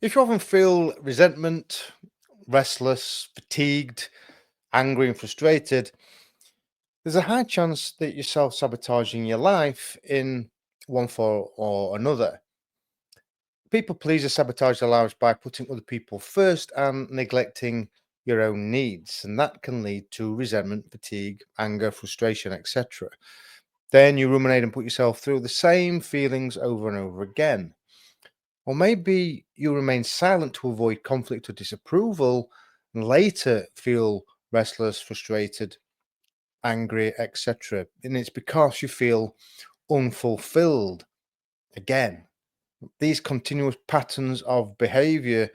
If you often feel resentment, restless, fatigued, angry, and frustrated, there's a high chance that you're self sabotaging your life in one form or another. People pleaser sabotage their lives by putting other people first and neglecting your own needs, and that can lead to resentment, fatigue, anger, frustration, etc. Then you ruminate and put yourself through the same feelings over and over again. Or maybe you remain silent to avoid conflict or disapproval and later feel restless, frustrated, angry, etc. And it's because you feel unfulfilled again. These continuous patterns of behavior,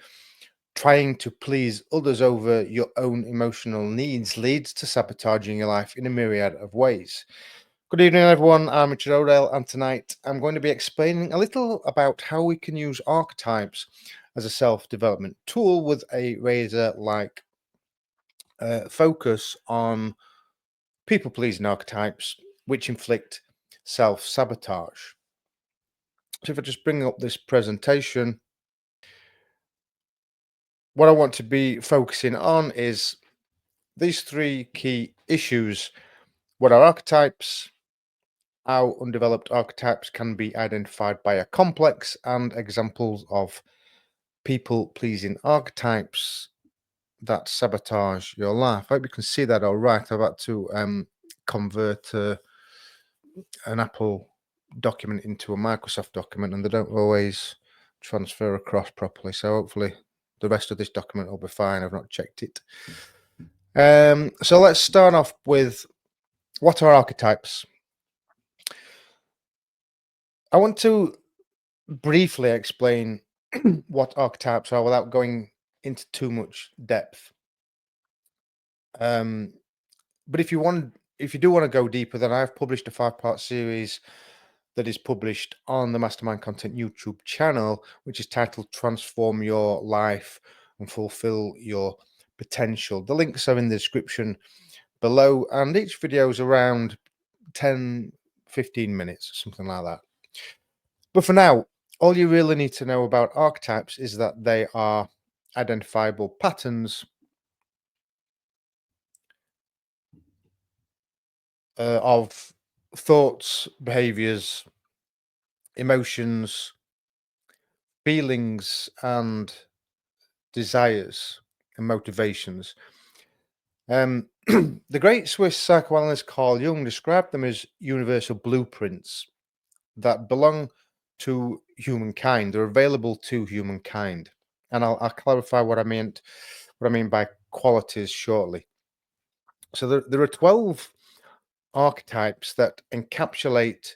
trying to please others over your own emotional needs, leads to sabotaging your life in a myriad of ways. Good evening, everyone. I'm Richard Odell, and tonight I'm going to be explaining a little about how we can use archetypes as a self development tool with a razor like focus on people pleasing archetypes which inflict self sabotage. So, if I just bring up this presentation, what I want to be focusing on is these three key issues. What are archetypes? How undeveloped archetypes can be identified by a complex, and examples of people pleasing archetypes that sabotage your life. I hope you can see that all right. I've had to convert an Apple document into a Microsoft document, and they don't always transfer across properly. So hopefully the rest of this document will be fine. I've not checked it. So let's start off with what are archetypes? I want to briefly explain what archetypes are without going into too much depth. But if you do want to go deeper, then I've published a 5-part series that is published on the Mastermind Content YouTube channel, which is titled Transform Your Life and Fulfill Your Potential. The links are in the description below, and each video is around 10-15 minutes, something like that. But for now, all you really need to know about archetypes is that they are identifiable patterns of thoughts, behaviors, emotions, feelings, and desires and motivations. The great Swiss psychoanalyst Carl Jung described them as universal blueprints that belong to humankind. They're available to humankind, and I'll clarify what I mean by qualities shortly. So there are 12 archetypes that encapsulate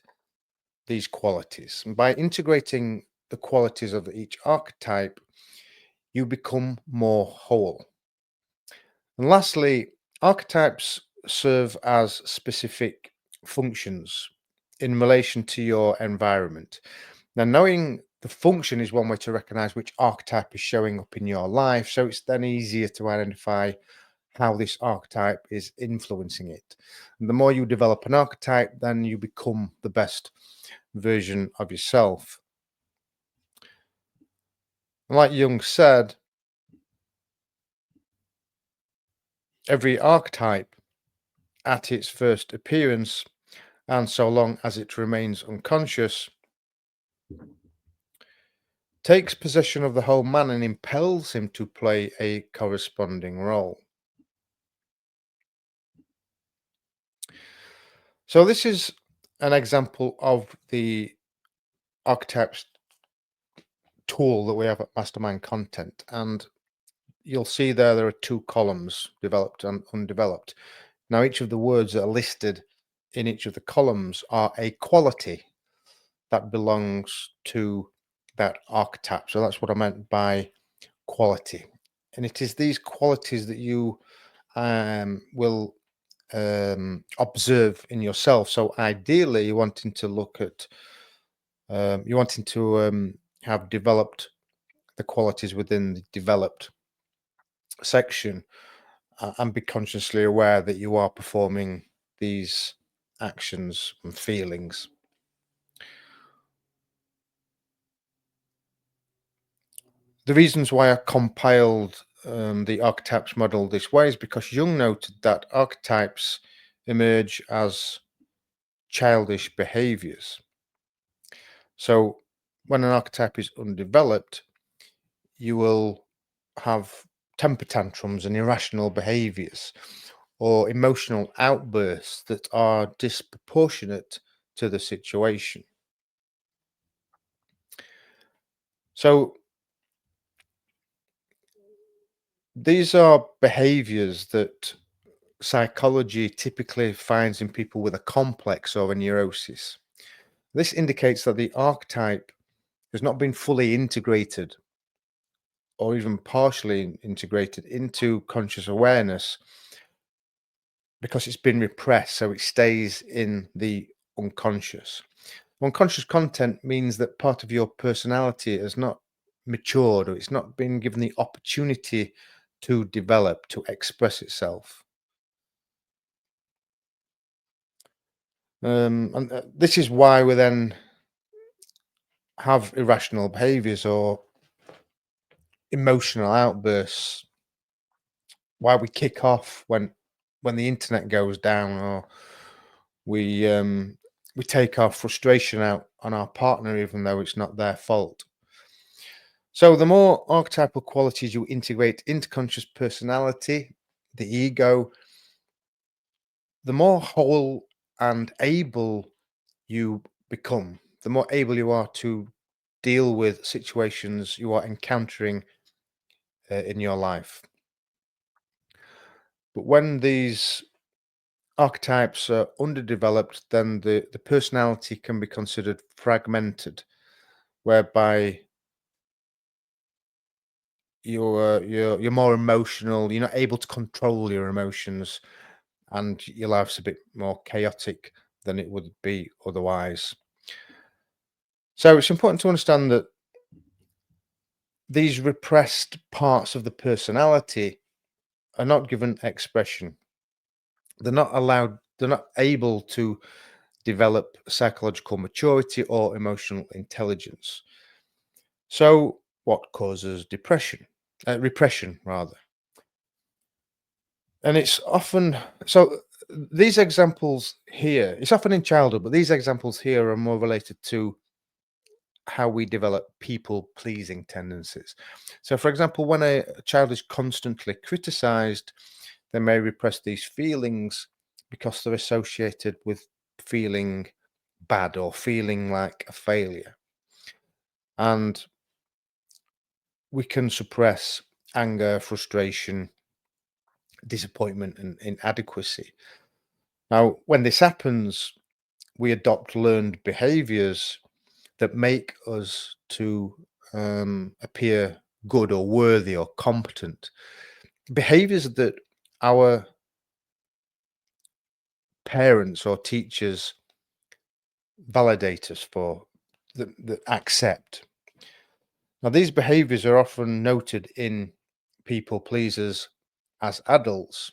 these qualities. And by integrating the qualities of each archetype, you become more whole. And lastly, archetypes serve as specific functions in relation to your environment. Now, knowing the function is one way to recognize which archetype is showing up in your life. So it's then easier to identify how this archetype is influencing it. And the more you develop an archetype, then you become the best version of yourself. And like Jung said, every archetype at its first appearance, and so long as it remains unconscious, takes possession of the whole man and impels him to play a corresponding role. So this is an example of the archetypes tool that we have at Mastermind Content, and you'll see there are two columns, developed and undeveloped. Now, each of the words that are listed in each of the columns are a quality that belongs to that archetype. So that's what I meant by quality. And it is these qualities that you will observe in yourself. So ideally, you're wanting to look at, you're wanting to have developed the qualities within the developed section, and be consciously aware that you are performing these actions and feelings. The reasons why I compiled the archetypes model this way is because Jung noted that archetypes emerge as childish behaviors. So, when an archetype is undeveloped, you will have temper tantrums and irrational behaviors or emotional outbursts that are disproportionate to the situation. So, these are behaviors that psychology typically finds in people with a complex or a neurosis. This indicates that the archetype has not been fully integrated or even partially integrated into conscious awareness because it's been repressed, so it stays in the unconscious. Unconscious content means that part of your personality has not matured or it's not been given the opportunity to develop, to express itself. And this is why we then have irrational behaviors or emotional outbursts, why we kick off when the internet goes down, or we um, we take our frustration out on our partner even though it's not their fault. So the more archetypal qualities you integrate into conscious personality, the ego, the more whole and able you become, the more able you are to deal with situations you are encountering in your life. But when these archetypes are underdeveloped, then the personality can be considered fragmented, whereby you're more emotional, you're not able to control your emotions, and your life's a bit more chaotic than it would be otherwise. So it's important to understand that these repressed parts of the personality are not given expression. They're not allowed, they're not able to develop psychological maturity or emotional intelligence. So, what causes depression? Repression, rather. And it's often so. These examples here, it's often in childhood, but these examples here are more related to how we develop people pleasing tendencies. So, for example, when a child is constantly criticized, they may repress these feelings because they're associated with feeling bad or feeling like a failure. And we can suppress anger, frustration, disappointment, and inadequacy. Now, when this happens, we adopt learned behaviors that make us to appear good or worthy or competent. Behaviors that our parents or teachers validate us for, that accept. Now, these behaviors are often noted in people pleasers as adults,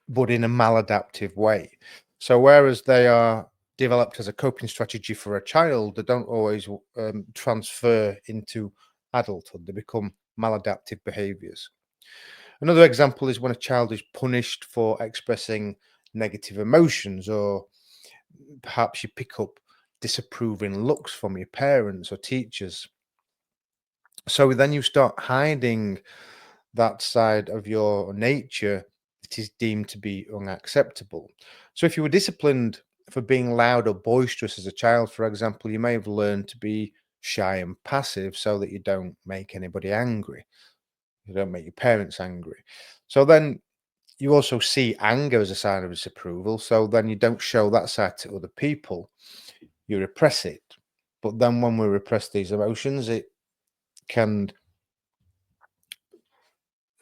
but in a maladaptive way. So, whereas they are developed as a coping strategy for a child, they don't always transfer into adulthood. They become maladaptive behaviors. Another example is when a child is punished for expressing negative emotions, or perhaps you pick up disapproving looks from your parents or teachers. So then you start hiding that side of your nature that is deemed to be unacceptable. So if you were disciplined for being loud or boisterous as a child, for example, you may have learned to be shy and passive so that you don't make anybody angry. You don't make your parents angry. So then you also see anger as a sign of disapproval. So then you don't show that side to other people. You repress it. But then when we repress these emotions, can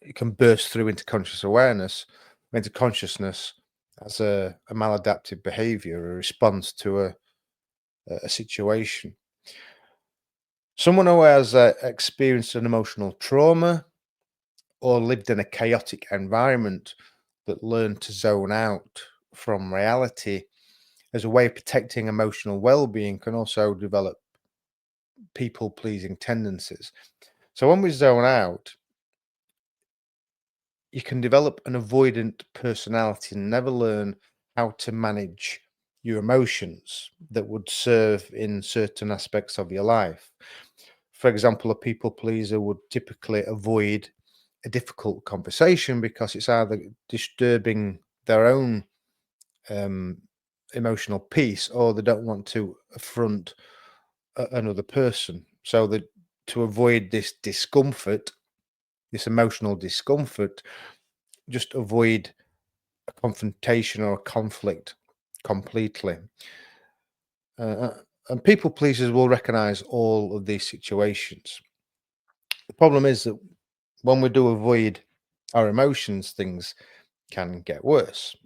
it can burst through into conscious awareness, into consciousness as a maladaptive behavior, a response to a situation. Someone who has experienced an emotional trauma or lived in a chaotic environment that learned to zone out from reality as a way of protecting emotional well being can also develop people pleasing tendencies. So when we zone out, you can develop an avoidant personality and never learn how to manage your emotions that would serve in certain aspects of your life. For example, a people pleaser would typically avoid a difficult conversation because it's either disturbing their own um, emotional peace, or they don't want to affront another person. So that to avoid this discomfort, this emotional discomfort, just avoid a confrontation or a conflict completely. And people pleasers will recognize all of these situations. The problem is that when we do avoid our emotions, things can get worse.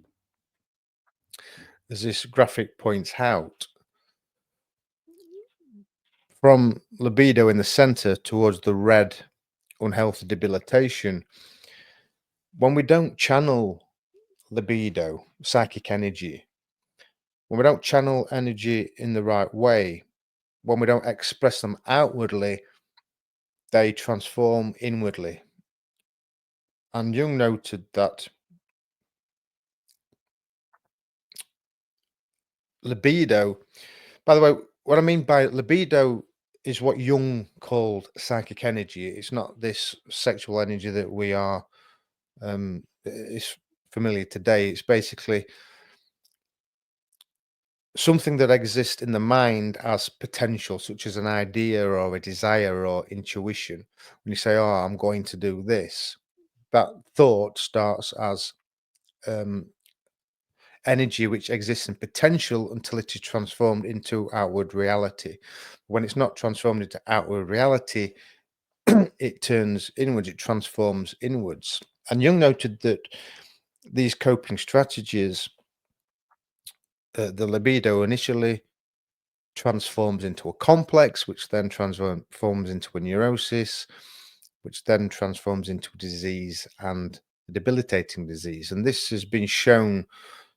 As this graphic points out, from libido in the center towards the red unhealthy debilitation, when we don't channel libido, psychic energy, when we don't channel energy in the right way, when we don't express them outwardly, they transform inwardly. And Jung noted that libido, by the way, what I mean by libido is what Jung called psychic energy. It's not this sexual energy that we are is familiar today. It's basically something that exists in the mind as potential, such as an idea or a desire or intuition. When you say, "Oh, I'm going to do this," that thought starts as um, energy which exists in potential until it is transformed into outward reality. When it's not transformed into outward reality, it turns inwards, it transforms inwards. And Jung noted that these coping strategies, the libido initially transforms into a complex, which then transforms into a neurosis, which then transforms into a disease and a debilitating disease. And this has been shown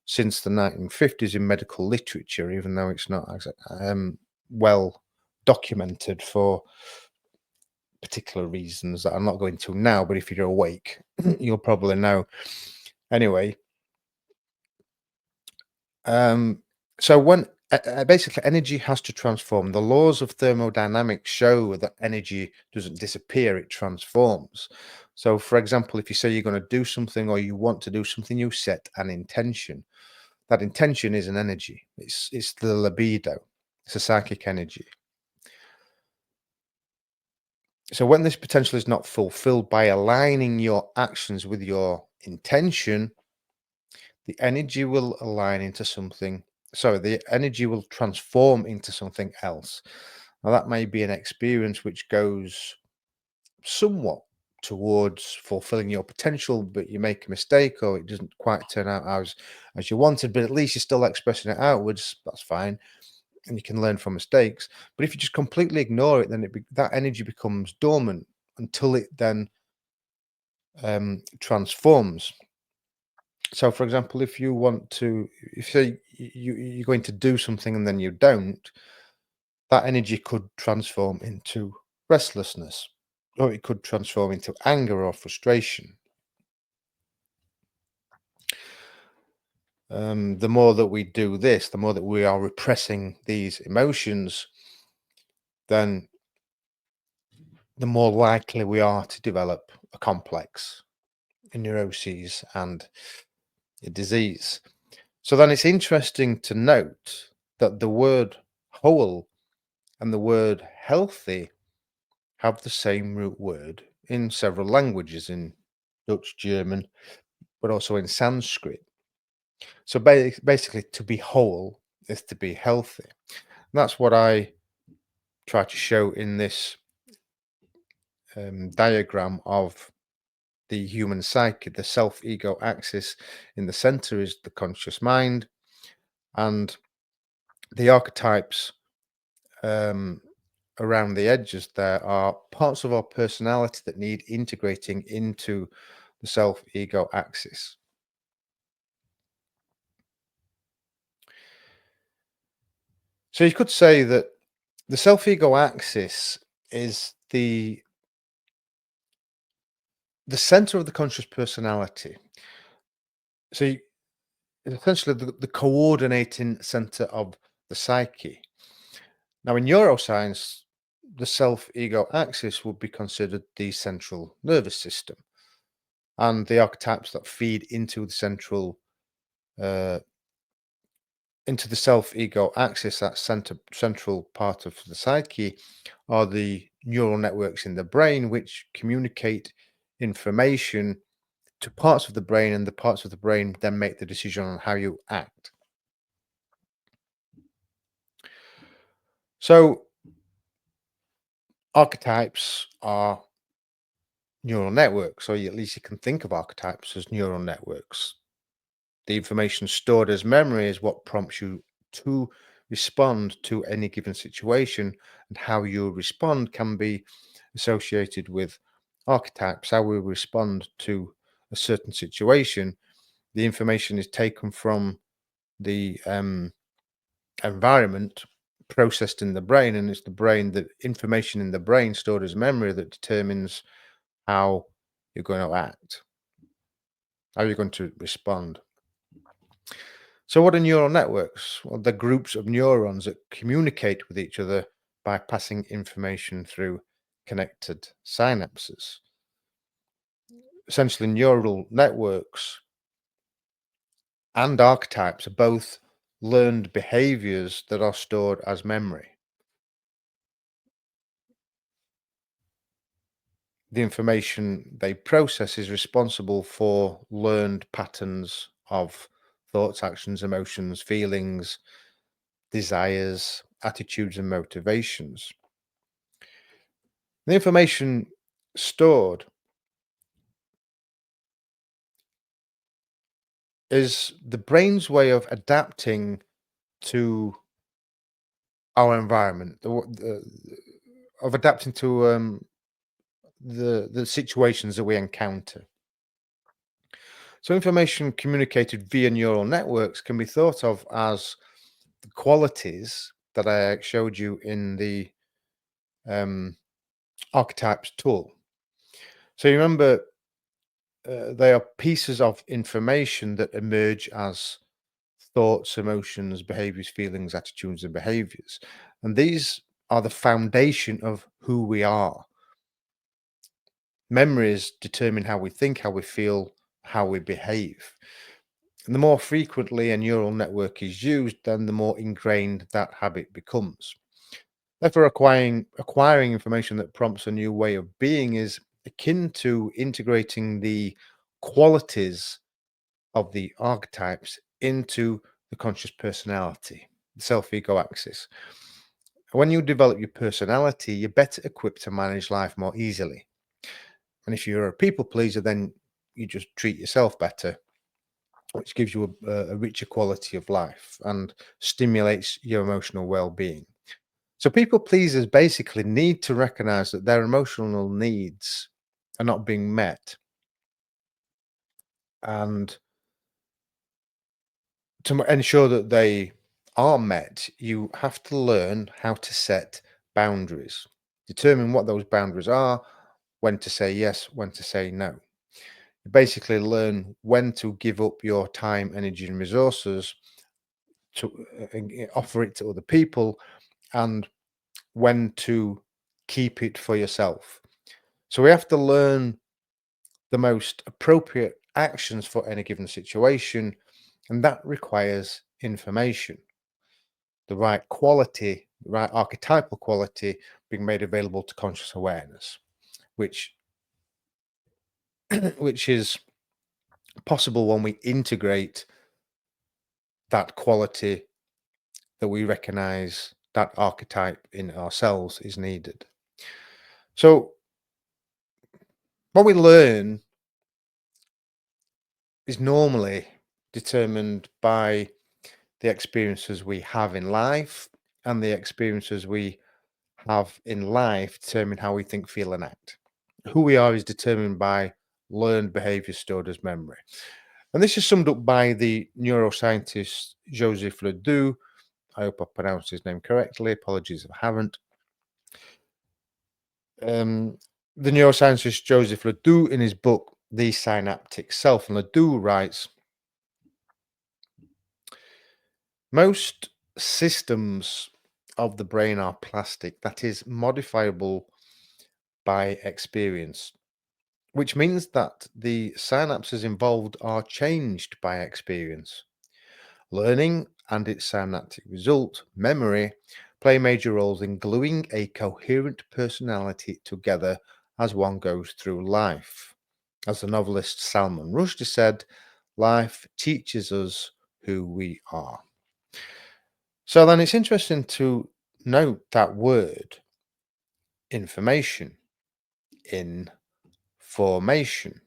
since the 1950s in medical literature, even though it's not well documented for particular reasons that I'm not going to now. But if you're awake, you'll probably know. Anyway, Um, so when basically energy has to transform, the laws of thermodynamics show that energy doesn't disappear; it transforms. So, for example, if you say you're going to do something or you want to do something, you set an intention. That intention is an energy. It's the libido. It's a psychic energy. So when this potential is not fulfilled by aligning your actions with your intention, the energy will align into something. Sorry, the energy will transform into something else. Now, that may be an experience which goes somewhat towards fulfilling your potential, but you make a mistake or it doesn't quite turn out as you wanted, but at least you're still expressing it outwards. That's fine. And you can learn from mistakes. But if you just completely ignore it, then that energy becomes dormant until it then transforms. So, for example, if you want to, if say you're going to do something and then you don't, that energy could transform into restlessness, or it could transform into anger or frustration. The more that we do this, the more that we are repressing these emotions, then the more likely we are to develop a complex, a neuroses, and a disease. So then it's interesting to note that the word whole and the word healthy have the same root word in several languages, in Dutch, German, but also in Sanskrit. So basically, to be whole is to be healthy. And that's what I try to show in this diagram of the human psyche. The self ego axis in the center is the conscious mind, and the archetypes um, around the edges there are parts of our personality that need integrating into the self ego axis. So you could say that the self ego axis is the the center of the conscious personality. So it's essentially the coordinating center of the psyche. Now, in neuroscience, the self ego axis would be considered the central nervous system, and the archetypes that feed uh, into the self ego axis, that central part of the psyche, are the neural networks in the brain which communicate information to parts of the brain, and the parts of the brain then make the decision on how you act. So, archetypes are neural networks, or at least you can think of archetypes as neural networks. The information stored as memory is what prompts you to respond to any given situation, and how you respond can be associated with archetypes. How we respond to a certain situation, the information is taken from the environment, processed in the brain, and it's the brain, the information in the brain stored as memory, that determines how you're going to act, how you're going to respond. So, what are neural networks? Well, they're groups of neurons that communicate with each other by passing information through connected synapses. Essentially, neural networks and archetypes are both learned behaviors that are stored as memory. The information they process is responsible for learned patterns of thoughts, actions, emotions, feelings, desires, attitudes, and motivations. The information stored is the brain's way of adapting to our environment, of adapting to the situations that we encounter. So, information communicated via neural networks can be thought of as the qualities that I showed you in the um, archetypes tool. So, you remember, they are pieces of information that emerge as thoughts, emotions, behaviors, feelings, attitudes, and behaviors. And these are the foundation of who we are. Memories determine how we think, how we feel, how we behave. And the more frequently a neural network is used, then the more ingrained that habit becomes. Therefore, acquiring information that prompts a new way of being is akin to integrating the qualities of the archetypes into the conscious personality, the self ego axis. When you develop your personality, you're better equipped to manage life more easily. And if you're a people pleaser, then you just treat yourself better, which gives you a richer quality of life and stimulates your emotional well being. So, people pleasers basically need to recognize that their emotional needs are not being met. And to ensure that they are met, you have to learn how to set boundaries, determine what those boundaries are, when to say yes, when to say no. You basically learn when to give up your time, energy, and resources to offer it to other people, and when to keep it for yourself. So we have to learn the most appropriate actions for any given situation, and that requires information, the right quality, the right archetypal quality being made available to conscious awareness, which which is possible when we integrate that quality that we recognize, that archetype in ourselves is needed. So what we learn is normally determined by the experiences we have in life, and the experiences we have in life determine how we think, feel, and act. Who we are is determined by learned behavior stored as memory. And this is summed up by the neuroscientist Joseph Ledoux. I hope I pronounced his name correctly. Apologies if I haven't. Um, The neuroscientist Joseph Ledoux, in his book The Synaptic Self, and Ledoux writes, most systems of the brain are plastic, that is, modifiable by experience, which means that the synapses involved are changed by experience. Learning and its synaptic result, memory, play major roles in gluing a coherent personality together as one goes through life. As the novelist Salman Rushdie said, life teaches us who we are. So then it's interesting to note that word information, in formation.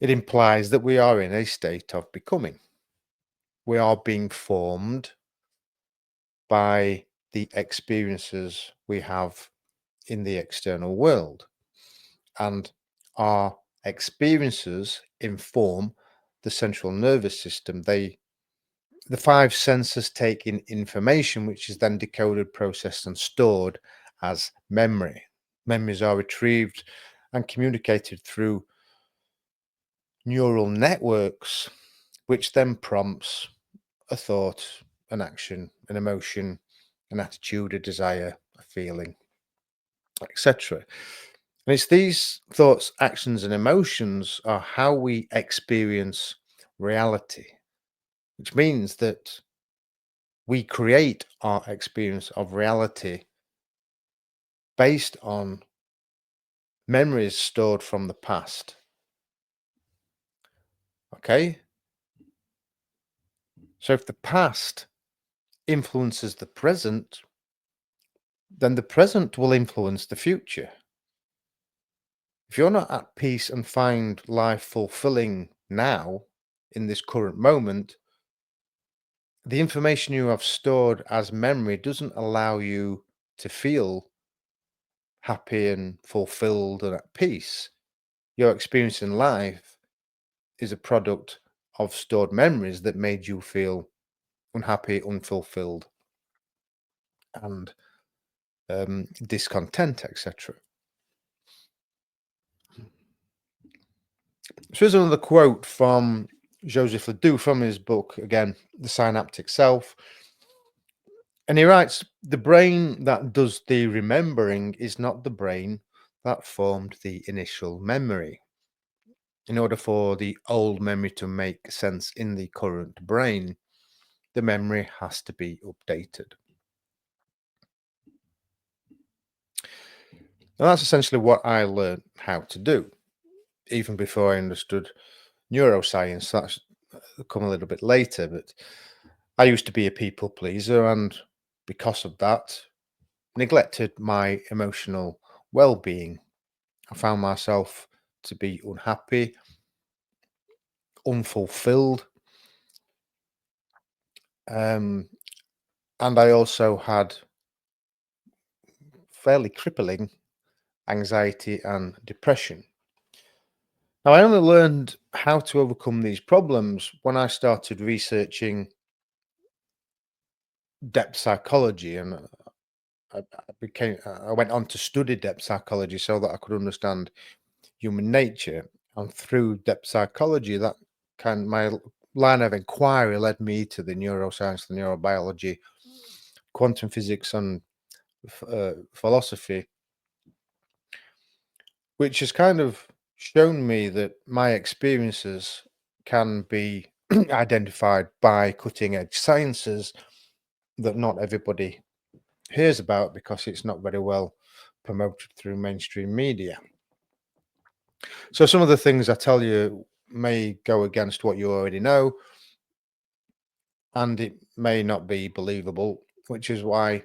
It implies that we are in a state of becoming. We are being formed by the experiences we have in the external world. And our experiences inform the central nervous system. The five senses take in information, which is then decoded, processed, and stored as memory. Memories are retrieved and communicated through neural networks, which then prompts a thought, an action, an emotion, an attitude, a desire, a feeling, etc. And it's these thoughts, actions, and emotions are how we experience reality, which means that we create our experience of reality based on memories stored from the past. Okay? So if the past influences the present, then the present will influence the future. If you're not at peace and find life fulfilling now, in this current moment, the information you have stored as memory doesn't allow you to feel happy and fulfilled and at peace. Your experience in life is a product of stored memories that made you feel unhappy, unfulfilled, and discontent, etc. So here's another quote from Joseph Ledoux from his book, again, The Synaptic Self. And he writes, the brain that does the remembering is not the brain that formed the initial memory. In order for the old memory to make sense in the current brain, the memory has to be updated. And that's essentially what I learned how to do, even before I understood neuroscience. That's come a little bit later, but I used to be a people pleaser, and because of that, neglected my emotional well-being. I found myself to be unhappy, unfulfilled, and I also had fairly crippling anxiety and depression. Now, I only learned how to overcome these problems when I started researching depth psychology, and I went on to study depth psychology so that I could understand human nature. And through depth psychology, that my line of inquiry led me to the neuroscience, the neurobiology, quantum physics, and philosophy, which has kind of shown me that my experiences can be identified by cutting edge sciences that not everybody hears about because it's not very well promoted through mainstream media. So some of the things I tell you may go against what you already know, and it may not be believable, which is why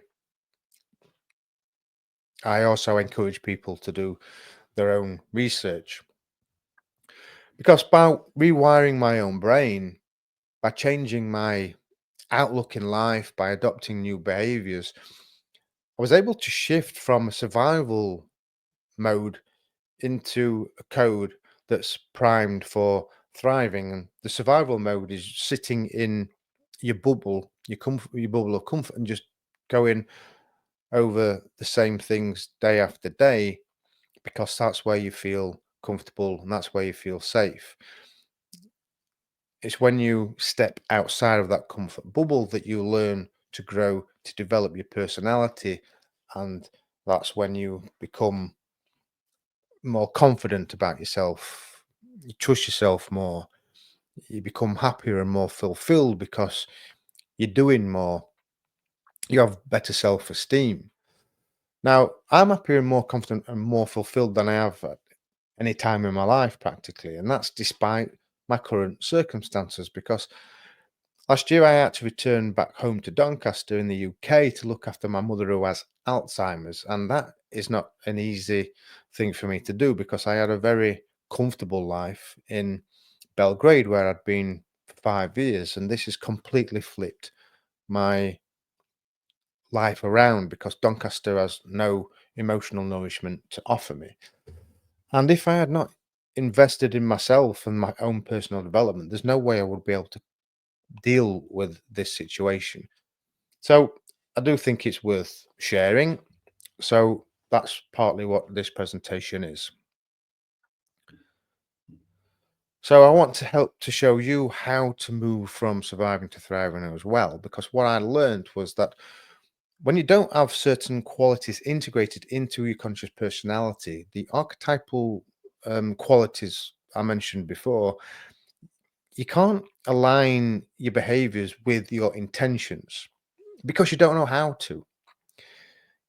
I also encourage people to do their own research. Because by rewiring my own brain, by changing my outlook in life, by adopting new behaviors, I was able to shift from a survival mode into a code that's primed for thriving. And the survival mode is sitting in your bubble, your bubble of comfort, and just going, over the same things day after day because that's where you feel comfortable and that's where you feel safe. It's when you step outside of that comfort bubble that you learn to grow, to develop your personality, and that's when you become more confident about yourself. You trust yourself more. You become happier and more fulfilled because you're doing more. You have better self esteem. Now, I'm happier and more confident and more fulfilled than I have at any time in my life, practically. And that's despite my current circumstances because last year I had to return back home to Doncaster in the UK to look after my mother who has Alzheimer's. And that is not an easy thing for me to do because I had a very comfortable life in Belgrade where I'd been for 5 years. And this has completely flipped my life around because Doncaster has no emotional nourishment to offer me. And if I had not invested in myself and my own personal development, there's no way I would be able to deal with this situation. So I do think it's worth sharing. So that's partly what this presentation is. So I want to help to show you how to move from surviving to thriving as well, because what I learned was that when you don't have certain qualities integrated into your conscious personality, the archetypal qualities I mentioned before, you can't align your behaviors with your intentions because you don't know how to.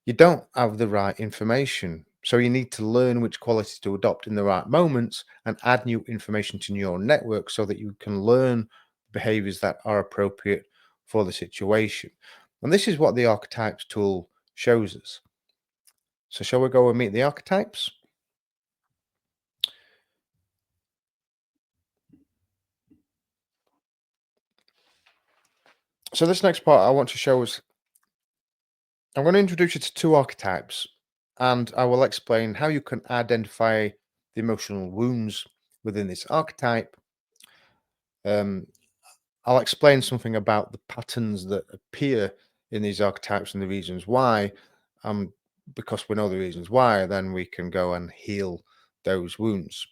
You don't have the right information. So you need to learn which qualities to adopt in the right moments and add new information to your network so that you can learn behaviors that are appropriate for the situation. And this is what the archetypes tool shows us. So shall we go and meet the archetypes? So this next part I want to show us, I'm going to introduce you to two archetypes and I will explain how you can identify the emotional wounds within this archetype. Um, I'll explain something about the patterns that appear in these archetypes and the reasons why. Um, because we know the reasons why, then we can go and heal those wounds.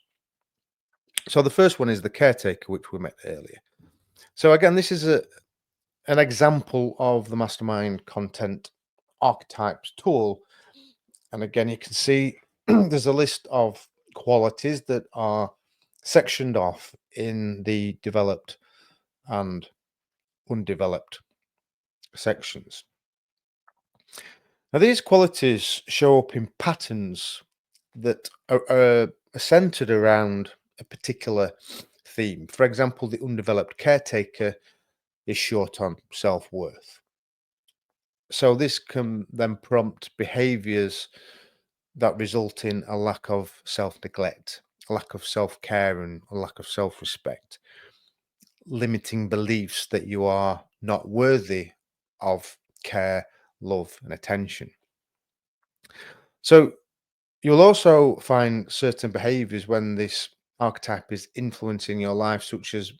So the first one is the caretaker, which we met earlier. So again, this is an example of the mastermind content archetypes tool. And again, you can see there's a list of qualities that are sectioned off in the developed and undeveloped sections. Now, these qualities show up in patterns that are centered around a particular theme. For example, the undeveloped caretaker is short on self worth. So, this can then prompt behaviors that result in a lack of self neglect, a lack of self care, and a lack of self respect, limiting beliefs that you are not worthy of care, love, and attention. So, you'll also find certain behaviors when this archetype is influencing your life, such as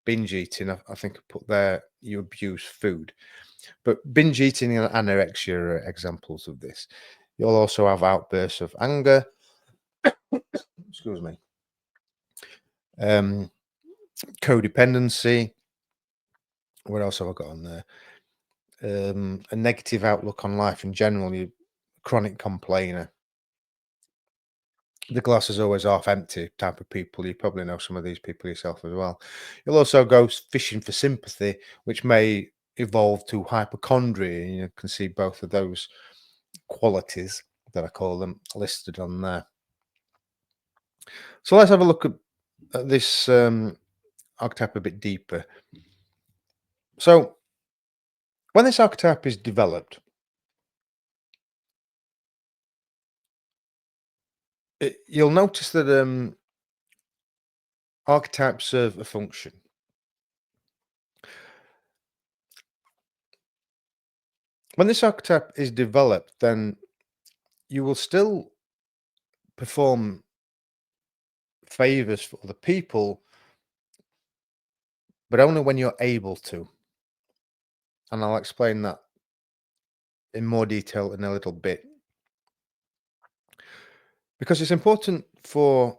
binge eating. I think I put there you abuse food, but binge eating and anorexia are examples of this. You'll also have outbursts of anger, excuse me, um, codependency. What else have I got on there? A negative outlook on life in general. You chronic complainer, the glass is always half empty type of people. You probably know some of these people yourself as well. You'll also go fishing for sympathy, which may evolve to hypochondria. And you can see both of those qualities that I call them listed on there. So let's have a look at this archetype a bit deeper. So when this archetype is developed, you'll notice that archetypes serve a function. When this archetype is developed, then you will still perform favors for other people, but only when you're able to. And I'll explain that in more detail in a little bit because it's important for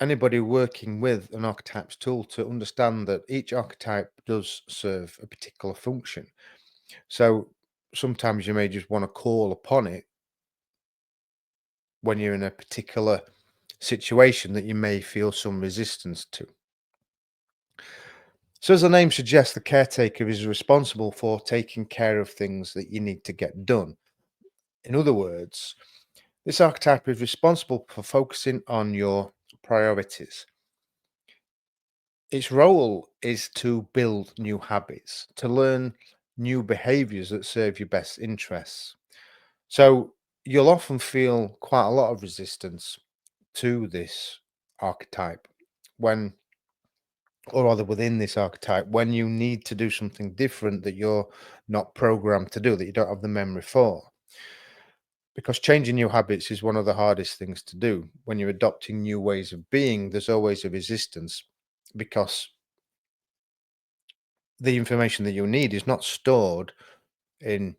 anybody working with an archetypes tool to understand that each archetype does serve a particular function. So sometimes you may just want to call upon it when you're in a particular situation that you may feel some resistance to. So, as the name suggests, the caretaker is responsible for taking care of things that you need to get done. In other words, this archetype is responsible for focusing on your priorities. Its role is to build new habits, to learn new behaviors that serve your best interests. So, you'll often feel quite a lot of resistance to this archetype when, or rather within this archetype, when you need to do something different that you're not programmed to do, that you don't have the memory for. Because changing new habits is one of the hardest things to do. When you're adopting new ways of being, there's always a resistance because the information that you need is not stored in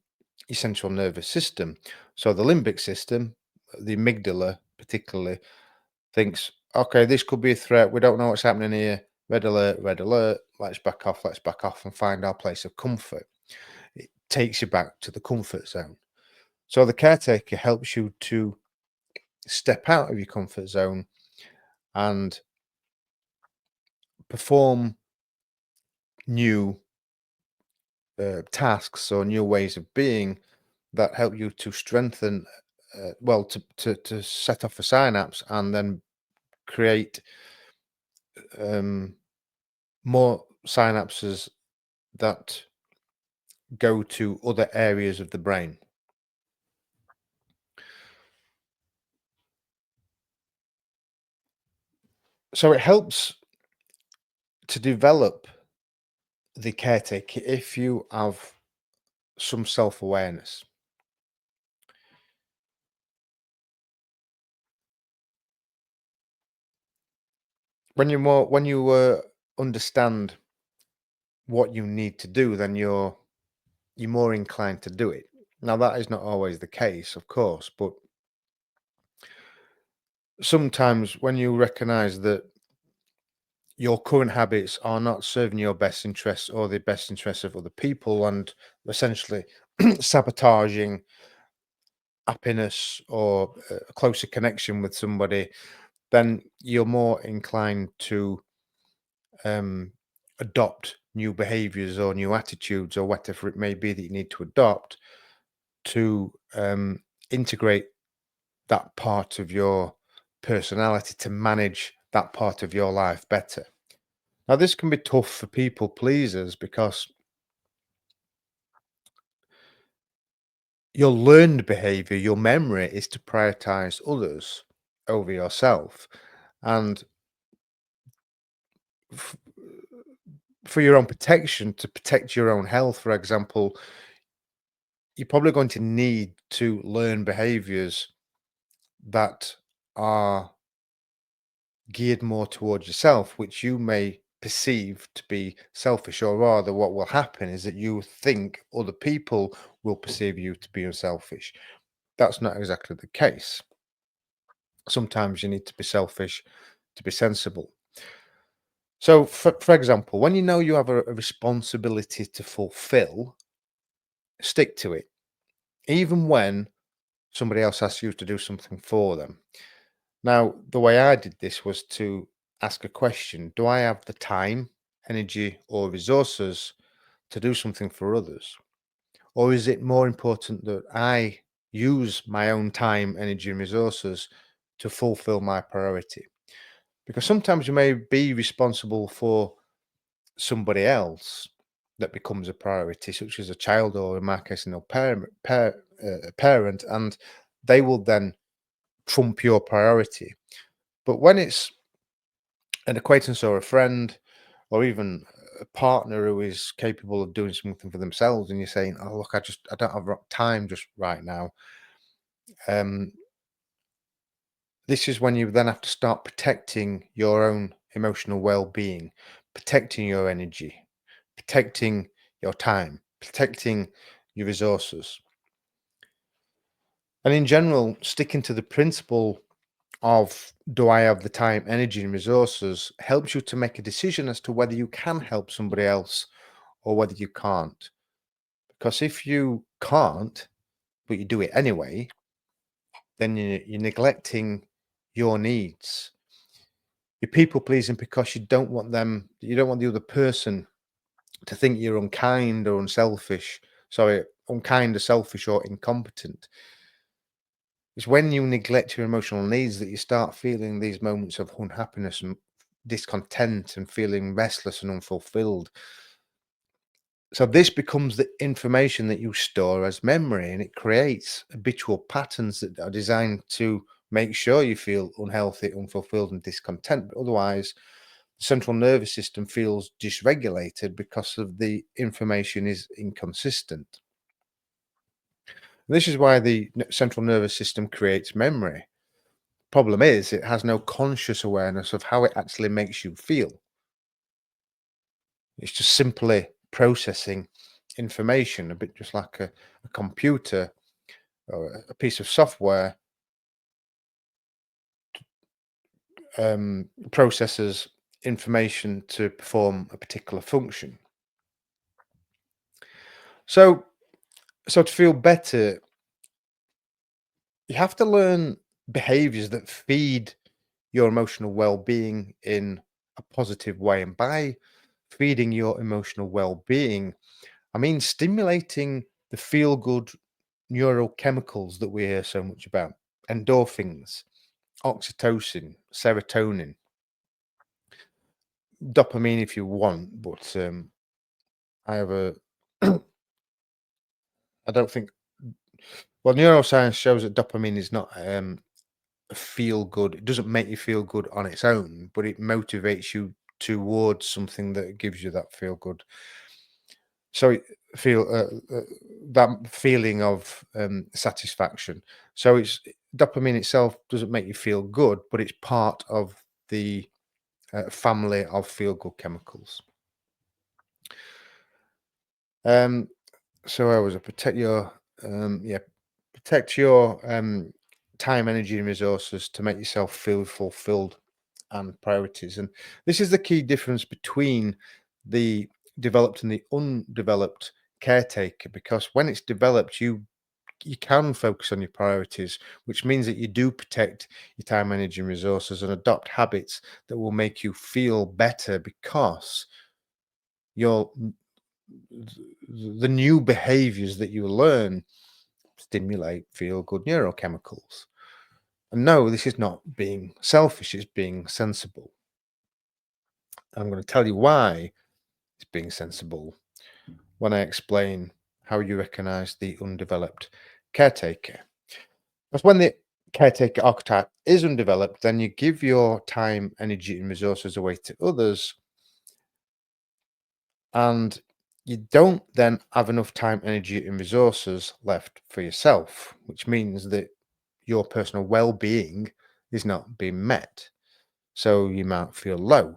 your central nervous system. So the limbic system, the amygdala particularly, thinks, okay, this could be a threat. We don't know what's happening here. Red alert, red alert. Let's back off and find our place of comfort. It takes you back to the comfort zone. So the caretaker helps you to step out of your comfort zone and perform new tasks or new ways of being that help you to strengthen, to set off a synapse and then create um, more synapses that go to other areas of the brain. So it helps to develop the caretaker if you have some self-awareness. When you understand what you need to do, then you're more inclined to do it. Now that is not always the case, of course, but sometimes when you recognize that your current habits are not serving your best interests or the best interests of other people and essentially sabotaging happiness or a closer connection with somebody, then you're more inclined to um, adopt new behaviors or new attitudes or whatever it may be that you need to adopt to integrate that part of your personality to manage that part of your life better. Now, this can be tough for people pleasers because your learned behavior, your memory is to prioritize others over yourself. And f- for your own protection, to protect your own health, for example, you're probably going to need to learn behaviors that are geared more towards yourself, which you may perceive to be selfish, or rather, what will happen is that you think other people will perceive you to be unselfish. That's not exactly the case. Sometimes you need to be selfish to be sensible. So, for example, when you know you have a responsibility to fulfill, stick to it, even when somebody else asks you to do something for them. Now, the way I did this was to ask a question. Do I have the time, energy, or resources to do something for others? Or is it more important that I use my own time, energy, and resources to fulfill my priority? Because sometimes you may be responsible for somebody else that becomes a priority, such as a child or, in my case, a parent, and they will then trump your priority. But when it's an acquaintance or a friend or even a partner who is capable of doing something for themselves and you're saying, oh look, I don't have time just right now, um this is when you then have to start protecting your own emotional well-being, protecting your energy, protecting your time, protecting your resources. And in general, sticking to the principle of do I have the time, energy, and resources helps you to make a decision as to whether you can help somebody else or whether you can't. Because if you can't, but you do it anyway, then you're neglecting your needs. You're people pleasing because you don't want the other person to think you're unkind or unselfish. Sorry, unkind or selfish or incompetent. It's when you neglect your emotional needs that you start feeling these moments of unhappiness and discontent and feeling restless and unfulfilled. So this becomes the information that you store as memory, and it creates habitual patterns that are designed to make sure you feel unhealthy, unfulfilled, and discontent. But otherwise, the central nervous system feels dysregulated because of the information is inconsistent. This is why the central nervous system creates memory. Problem is, it has no conscious awareness of how it actually makes you feel. It's just simply processing information, a bit just like a computer or a piece of software processes information to perform a particular function. So, so to feel better, you have to learn behaviors that feed your emotional well-being in a positive way. And by feeding your emotional well-being, I mean stimulating the feel-good neurochemicals that we hear so much about: endorphins, oxytocin, serotonin, dopamine if you want. But I have a, I don't think, well, neuroscience shows that dopamine is not feel good. It doesn't make you feel good on its own, but it motivates you towards something that gives you that feel good. So feel that feeling of satisfaction. So it's dopamine itself doesn't make you feel good, but it's part of the family of feel good chemicals. Um, so I was a protect your protect your time, energy, and resources to make yourself feel fulfilled and priorities. And this is the key difference between the developed and the undeveloped caretaker, because when it's developed, you can focus on your priorities, which means that you do protect your time, energy, and resources and adopt habits that will make you feel better because your the new behaviors that you learn stimulate feel good neurochemicals. And no, this is not being selfish, it's being sensible. I'm going to tell you why it's being sensible when I explain how you recognize the undeveloped caretaker. Because when the caretaker archetype is undeveloped, then you give your time, energy, and resources away to others, and you don't then have enough time, energy, and resources left for yourself, which means that your personal well being is not being met. So you might feel low.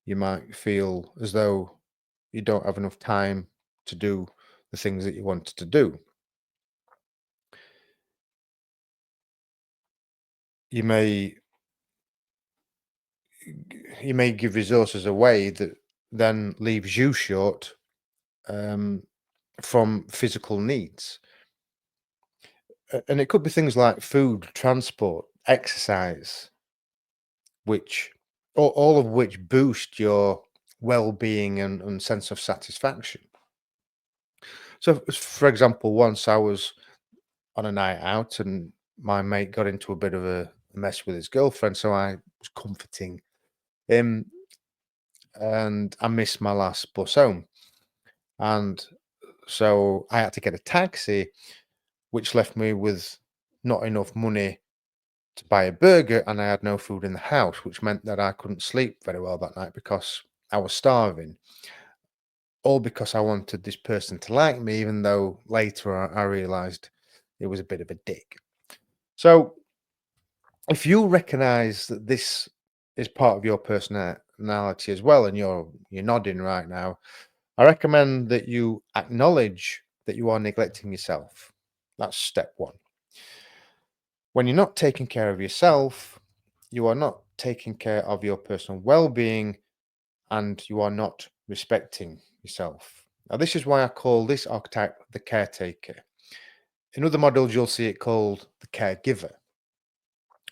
You might feel as though you don't have enough time to do the things that you wanted to do. You may you may give resources away that then leaves you short um, from physical needs. And it could be things like food, transport, exercise, which all of which boost your well-being and sense of satisfaction. So, for example, once I was on a night out and my mate got into a bit of a mess with his girlfriend, so I was comforting him, and I missed my last bus home. And so I had to get a taxi, which left me with not enough money to buy a burger, and I had no food in the house, which meant that I couldn't sleep very well that night because I was starving. All because I wanted this person to like me, even though later I realized it was a bit of a dick. So if you recognize that this is part of your personality as well, and you're nodding right now, I recommend that you acknowledge that you are neglecting yourself. That's step one. When you're not taking care of yourself, you are not taking care of your personal well being and you are not respecting yourself. Now, this is why I call this archetype the caretaker. In other models, you'll see it called the caregiver.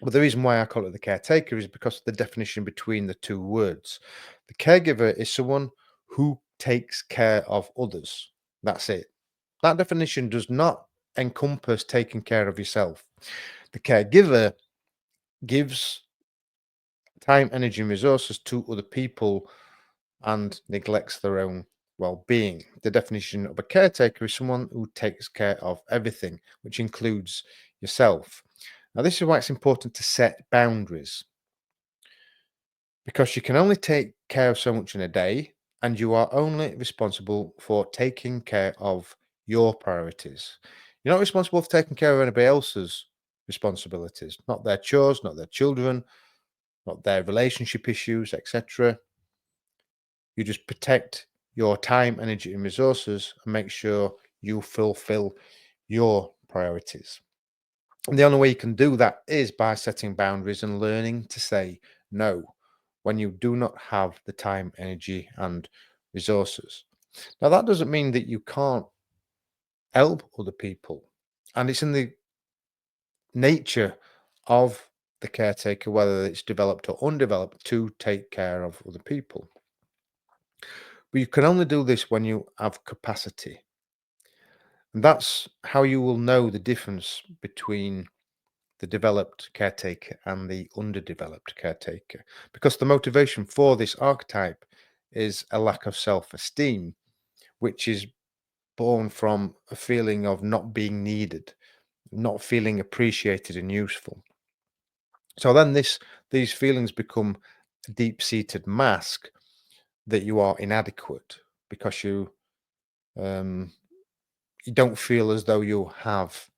But the reason why I call it the caretaker is because of the definition between the two words. The caregiver is someone who takes care of others. That's it. That definition does not encompass taking care of yourself. The caregiver gives time, energy, and resources to other people and neglects their own well being. The definition of a caretaker is someone who takes care of everything, which includes yourself. Now, this is why it's important to set boundaries because you can only take care of so much in a day, and you are only responsible for taking care of your priorities. You're not responsible for taking care of anybody else's responsibilities, not their chores, not their children, not their relationship issues, etc. You just protect your time, energy, and resources and make sure you fulfill your priorities. And the only way you can do that is by setting boundaries and learning to say no when you do not have the time, energy, and resources. Now, that doesn't mean that you can't help other people. And it's in the nature of the caretaker, whether it's developed or undeveloped, to take care of other people. But you can only do this when you have capacity. And that's how you will know the difference between the developed caretaker and the underdeveloped caretaker. Because the motivation for this archetype is a lack of self esteem, which is born from a feeling of not being needed, not feeling appreciated and useful. So then these feelings become a deep seated mask that you are inadequate because um, you don't feel as though you have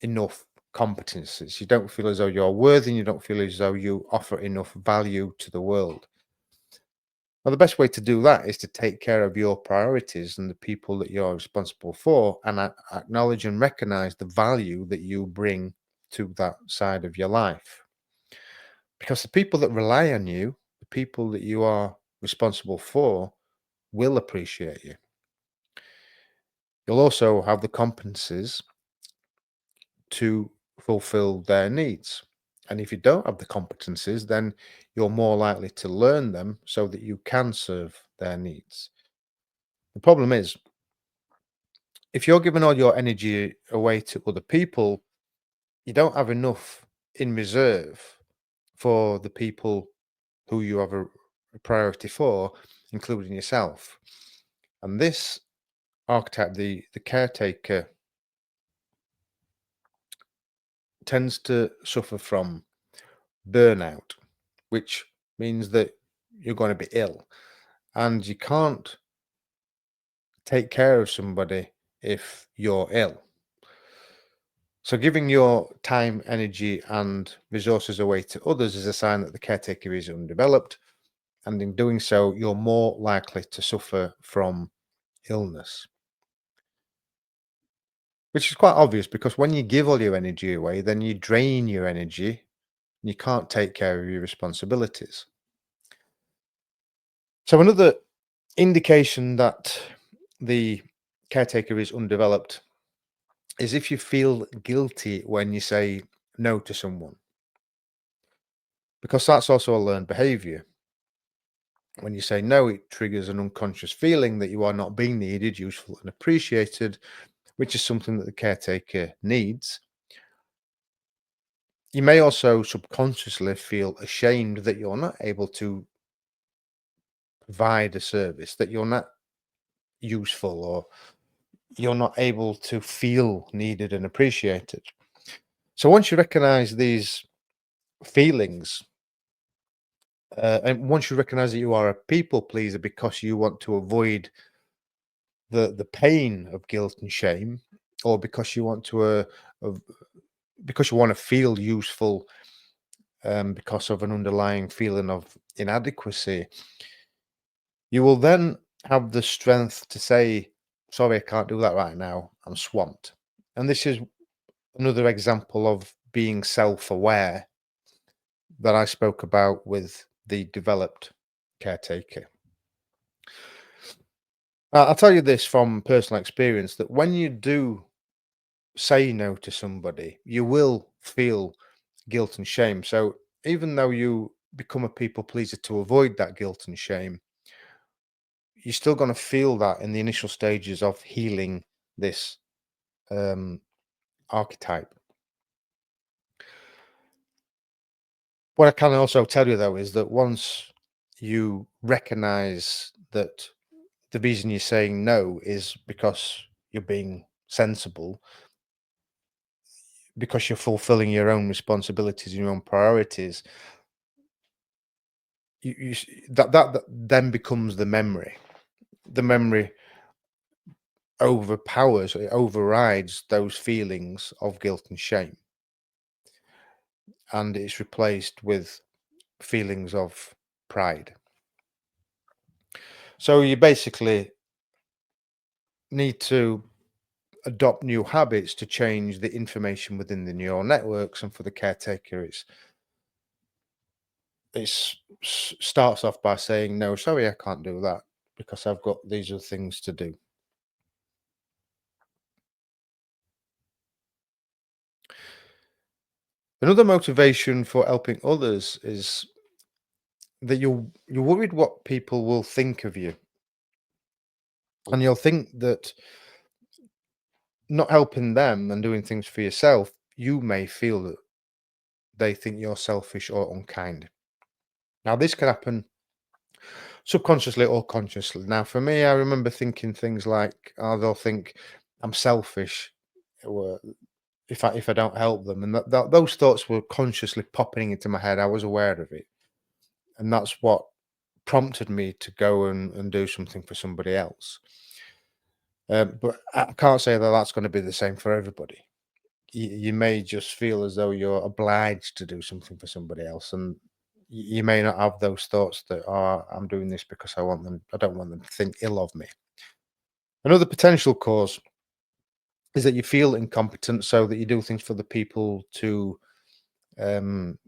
enough competencies. You don't feel as though you're worthy, and you don't feel as though you offer enough value to the world. Well, the best way to do that is to take care of your priorities and the people that you're responsible for, and acknowledge and recognize the value that you bring to that side of your life. Because the people that rely on you, the people that you are responsible for, will appreciate you. You'll also have the competencies to fulfill their needs. And if you don't have the competencies, then you're more likely to learn them so that you can serve their needs. The problem is, if you're giving all your energy away to other people, you don't have enough in reserve for the people who you have a priority for, including yourself. And this archetype, the caretaker, tends to suffer from burnout, which means that you're going to be ill and you can't take care of somebody if you're ill. So, giving your time, energy, and resources away to others is a sign that the caretaker is undeveloped. And in doing so, you're more likely to suffer from illness, which is quite obvious because when you give all your energy away, then you drain your energy and you can't take care of your responsibilities. So, another indication that the caretaker is undeveloped is if you feel guilty when you say no to someone, because that's also a learned behavior. When you say no, it triggers an unconscious feeling that you are not being needed, useful, and appreciated, which is something that the caretaker needs. You may also subconsciously feel ashamed that you're not able to provide a service, that you're not useful, or you're not able to feel needed and appreciated. So once you recognize these feelings, and once you recognize that you are a people pleaser because you want to avoid the pain of guilt and shame, or because you want to of- because you want to feel useful, because of an underlying feeling of inadequacy, you will then have the strength to say, sorry, I can't do that right now. I'm swamped. And this is another example of being self aware that I spoke about with the developed caretaker. I'll tell you this from personal experience that when you do say no to somebody, you will feel guilt and shame. So even though you become a people pleaser to avoid that guilt and shame, you're still going to feel that in the initial stages of healing this um, archetype. What I can also tell you though is that once you recognize that the reason you're saying no is because you're being sensible, because you're fulfilling your own responsibilities and your own priorities, that then becomes the memory. The memory overpowers, it overrides those feelings of guilt and shame, and it's replaced with feelings of pride. So you basically need to adopt new habits to change the information within the neural networks. And for the caretaker, starts off by saying, no, sorry, I can't do that because I've got these other things to do. Another motivation for helping others is that you're worried what people will think of you, and you'll think that not helping them and doing things for yourself, you may feel that they think you're selfish or unkind. Now, this can happen subconsciously or consciously. Now, for me, I remember thinking things like, "Oh, they'll think I'm selfish or if I don't help them," and those thoughts were consciously popping into my head. I was aware of it, and that's what prompted me to go and do something for somebody else. But I can't say that that's going to be the same for everybody. You may just feel as though you're obliged to do something for somebody else, and you may not have those thoughts that, "Oh, I'm doing this because I don't want them to think ill of me." Another potential cause is that you feel incompetent, so that you do things for the people to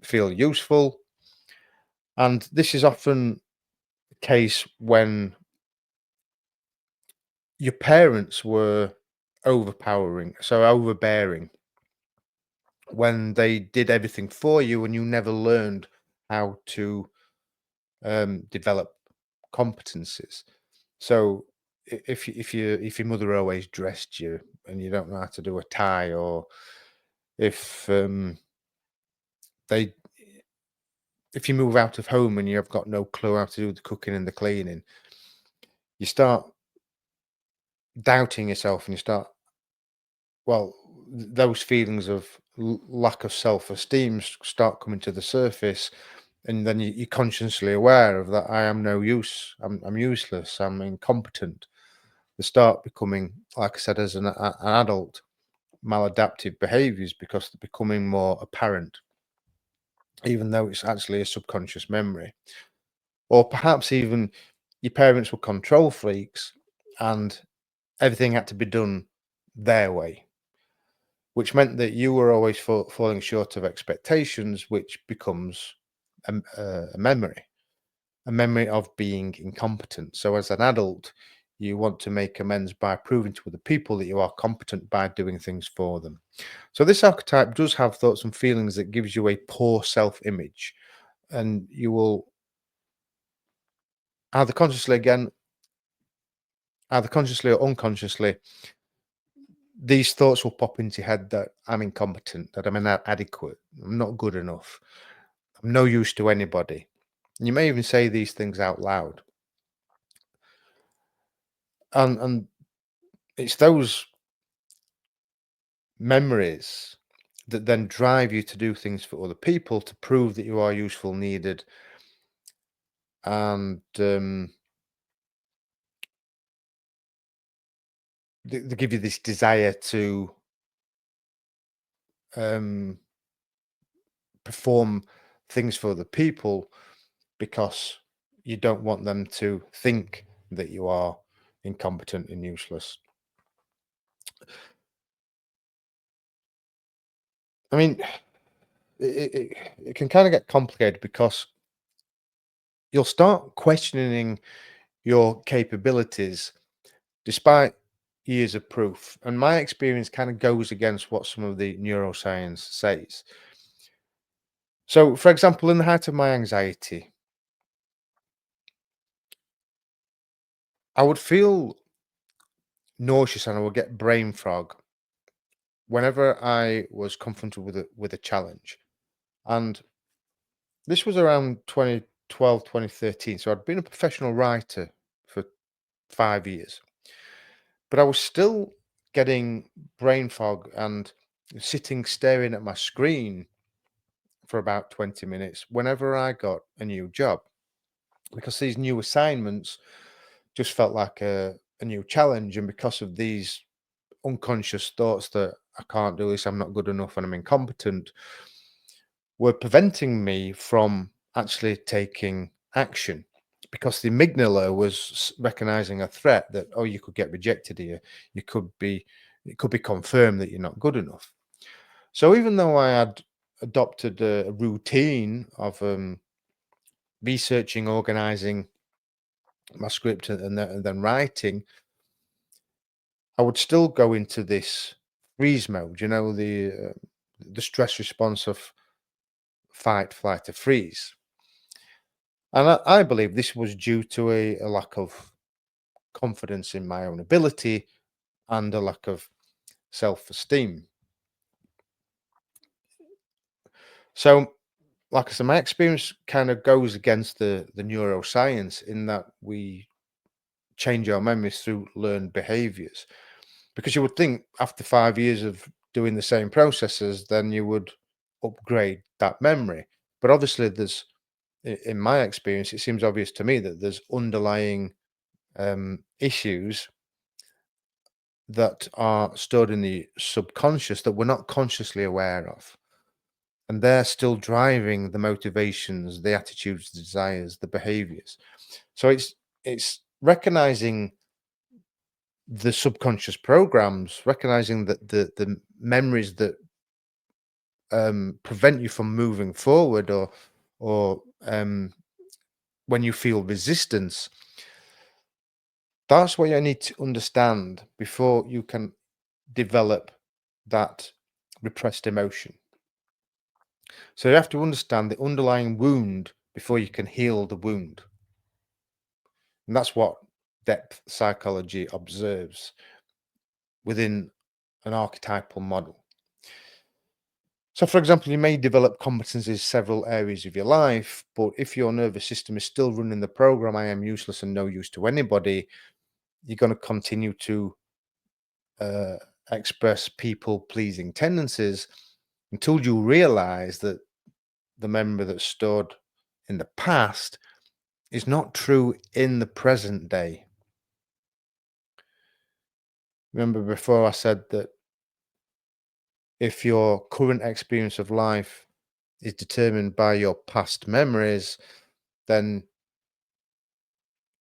feel useful. And this is often the case when your parents were overpowering, so overbearing, when they did everything for you and you never learned how to develop competencies. So if your mother always dressed you and you don't know how to do a tie, or if they if you move out of home and you've got no clue how to do the cooking and the cleaning, you start doubting yourself and you start, well, those feelings of lack of self-esteem start coming to the surface, and then you're consciously aware of that. I am no use. I'm useless. I'm incompetent. They start becoming, like I said, as an adult, maladaptive behaviors because they're becoming more apparent, even though it's actually a subconscious memory. Or perhaps even your parents were control freaks and everything had to be done their way, which meant that you were always falling short of expectations, which becomes a memory of being incompetent. So, as an adult, you want to make amends by proving to other people that you are competent by doing things for them. So, this archetype does have thoughts and feelings that gives you a poor self-image, and you will either consciously again, either consciously or unconsciously, these thoughts will pop into your head that I'm incompetent, that I'm inadequate, I'm not good enough, I'm no use to anybody. You may even say these things out loud. And it's those memories that then drive you to do things for other people to prove that you are useful, needed, and they give you this desire to um, perform things for other people because you don't want them to think that you are incompetent and useless. I mean, it can kind of get complicated because you'll start questioning your capabilities despite years of proof. And my experience kind of goes against what some of the neuroscience says. So, for example, in the height of my anxiety, I would feel nauseous and I would get brain fog whenever I was confronted with a challenge. And this was around 2012, 2013. So I'd been a professional writer for 5 years, but I was still getting brain fog and sitting staring at my screen for about 20 minutes whenever I got a new job because these new assignments just felt like a new challenge. And because of these unconscious thoughts that I can't do this, I'm not good enough, and I'm incompetent, were preventing me from actually taking action because the amygdala was recognizing a threat that, oh, you could get rejected here, you could be it could be confirmed that you're not good enough. So even though I had adopted a routine of researching, organizing my script, and then writing, I would still go into this freeze mode, the stress response of fight, flight, or freeze. And I believe this was due to a lack of confidence in my own ability and a lack of self-esteem. So, like I said, my experience kind of goes against the neuroscience in that we change our memories through learned behaviors. Because you would think after 5 years of doing the same processes, then you would upgrade that memory. But obviously, in my experience, it seems obvious to me that there's underlying issues that are stored in the subconscious that we're not consciously aware of. And they're still driving the motivations, the attitudes, the desires, the behaviors. So it's recognizing the subconscious programs, recognizing that the memories that prevent you from moving forward, or when you feel resistance, that's what you need to understand before you can develop that repressed emotion. So you have to understand the underlying wound before you can heal the wound. And that's what depth psychology observes within an archetypal model. So, for example, you may develop competencies in several areas of your life, but if your nervous system is still running the program, I am useless and no use to anybody, you're going to continue to uh, express people pleasing tendencies until you realize that the memory that's stored in the past is not true in the present day. Remember before I said that if your current experience of life is determined by your past memories, then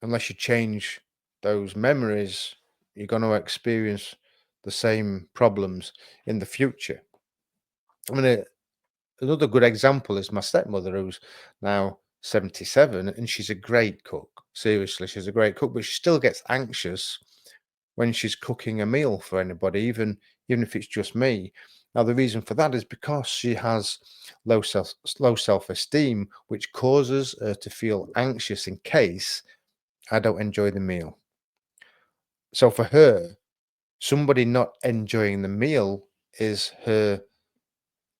unless you change those memories, you're going to experience the same problems in the future. I mean, another good example is my stepmother, who's now 77, and she's a great cook. Seriously, she's a great cook, but she still gets anxious when she's cooking a meal for anybody, even if it's just me. Now, the reason for that is because she has low self-esteem, which causes her to feel anxious in case I don't enjoy the meal. So for her, somebody not enjoying the meal is her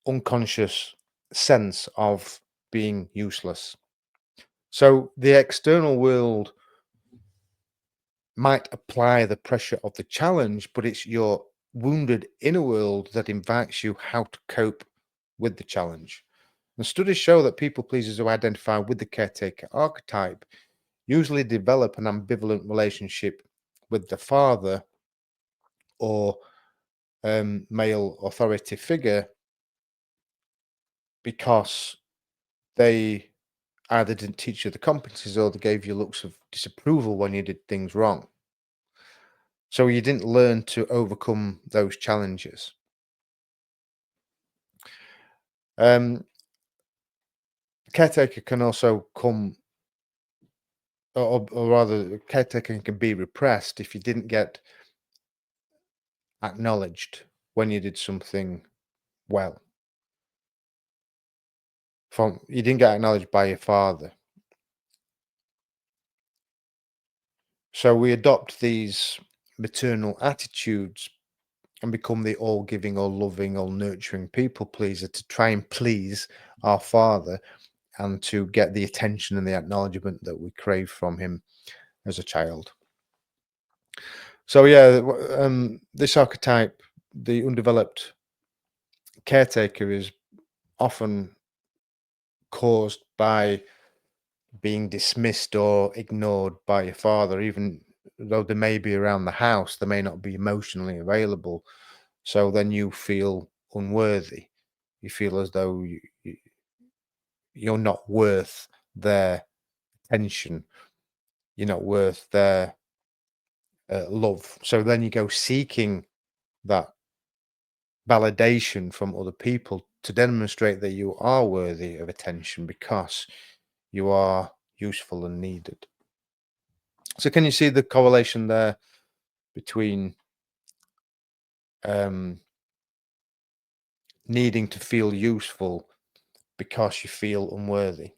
unconscious sense of being useless. So the external world might apply the pressure of the challenge, but it's your wounded inner world that invites you how to cope with the challenge. And studies show that people pleasers who identify with the caretaker archetype usually develop an ambivalent relationship with the father or male authority figure because they either didn't teach you the competencies or they gave you looks of disapproval when you did things wrong. So you didn't learn to overcome those challenges. Um, Caretaker can also come, or rather, caretaking can be repressed if you didn't get acknowledged when you did something well. From you didn't get acknowledged by your father, so we adopt these maternal attitudes and become the all giving, all loving, all nurturing people pleaser to try and please our father and to get the attention and the acknowledgement that we crave from him as a child. So yeah, this archetype, the undeveloped caretaker, is often caused by being dismissed or ignored by your father, even though they may be around the house, they may not be emotionally available. So then you feel unworthy. You feel as though you're not worth their attention. You're not worth their love. So then you go seeking that validation from other people to demonstrate that you are worthy of attention because you are useful and needed. So can you see the correlation there between um, needing to feel useful because you feel unworthy?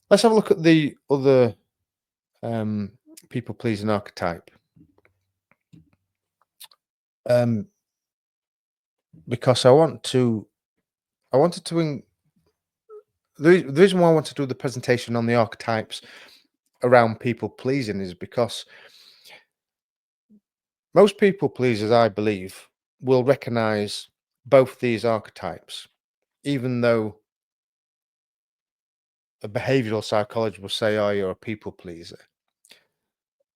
Let's have a look at the other um, people pleasing archetype. Um, because I wanted to, the reason why I want to do the presentation on the archetypes around people pleasing is because most people pleasers, I believe, will recognize both these archetypes, even though a behavioral psychologist will say, oh, you're a people pleaser,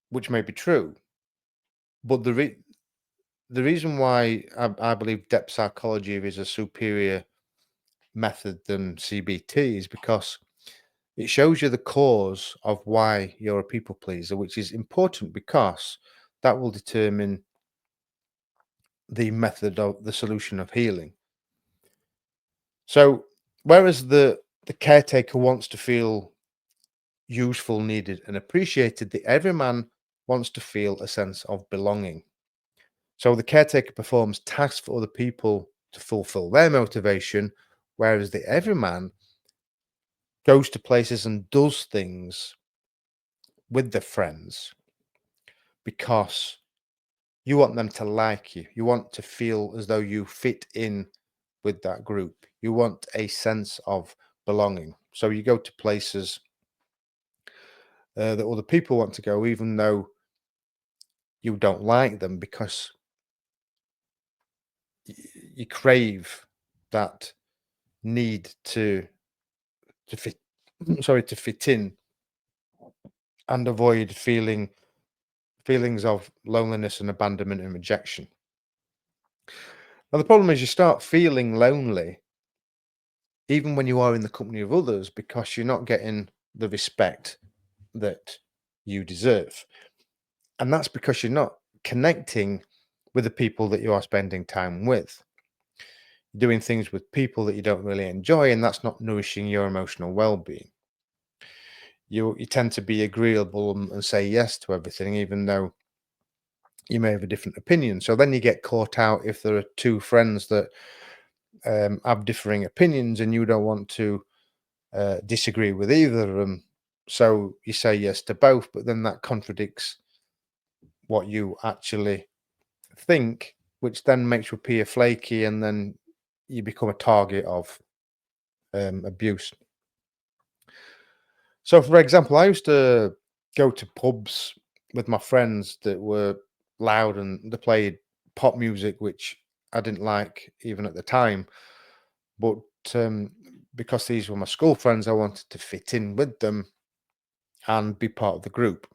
which may be true. But the reason why I believe depth psychology is a superior method than CBT is because it shows you the cause of why you're a people pleaser, which is important because that will determine the method of the solution of healing. So, whereas the caretaker wants to feel useful, needed, and appreciated, the everyman wants to feel a sense of belonging. So, the caretaker performs tasks for other people to fulfill their motivation, whereas the everyman goes to places and does things with their friends because you want them to like you. You want to feel as though you fit in with that group. You want a sense of belonging. So you go to places that other people want to go, even though you don't like them, because you crave that need to fit. Sorry, to fit in and avoid feelings of loneliness and abandonment and rejection. Now the problem is you start feeling lonely even when you are in the company of others because you're not getting the respect that you deserve. And that's because you're not connecting with the people that you are spending time with. You're doing things with people that you don't really enjoy, and that's not nourishing your emotional well-being. You tend to be agreeable and say yes to everything, even though you may have a different opinion. So then you get caught out if there are two friends that have differing opinions, and you don't want to disagree with either of them. So you say yes to both, but then that contradicts what you actually think, which then makes you appear flaky, and then you become a target of abuse. So, for example, I used to go to pubs with my friends that were loud and they played pop music, which I didn't like even at the time. But um, because these were my school friends, I wanted to fit in with them and be part of the group.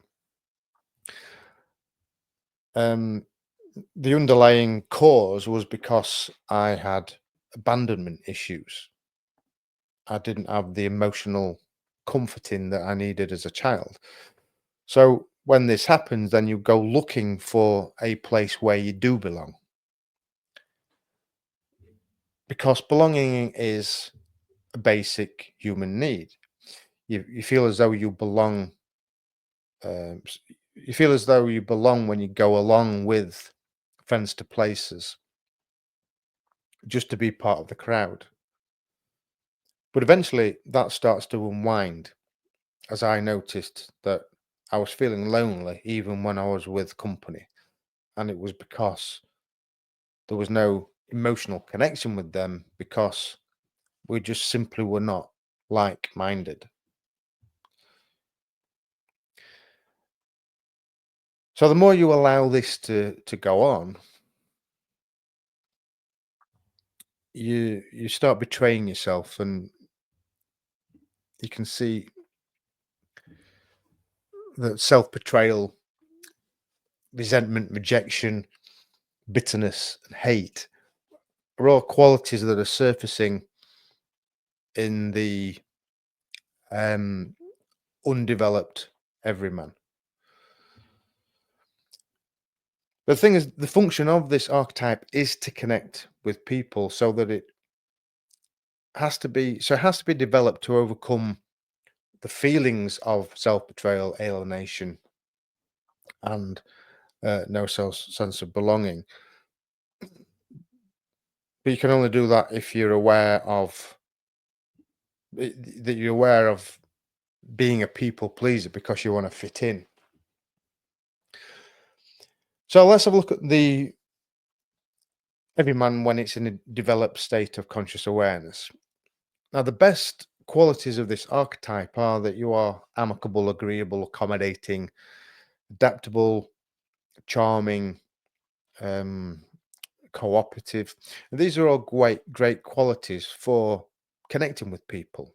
Um, the underlying cause was because I had abandonment issues. I didn't have the emotional comforting that I needed as a child. So when this happens, then you go looking for a place where you do belong, because belonging is a basic human need. You feel as though you belong. You feel as though you belong when you go along with friends to places, just to be part of the crowd. But eventually, that starts to unwind, as I noticed that I was feeling lonely even when I was with company, and it was because there was no emotional connection with them, because we just simply were not like-minded. So the more you allow this to go on, you start betraying yourself, and you can see that self-betrayal, resentment, rejection, bitterness, and hate are all qualities that are surfacing in the um, undeveloped everyman. The thing is, the function of this archetype is to connect with people, so that it has to be developed to overcome the feelings of self-betrayal, alienation, and no sense of belonging. But you can only do that if you're aware of that you're aware of being a people pleaser because you want to fit in. So let's have a look at the everyman when it's in a developed state of conscious awareness. Now, the best qualities of this archetype are that you are amicable, agreeable, accommodating, adaptable, charming, um, cooperative. And these are all great qualities for connecting with people.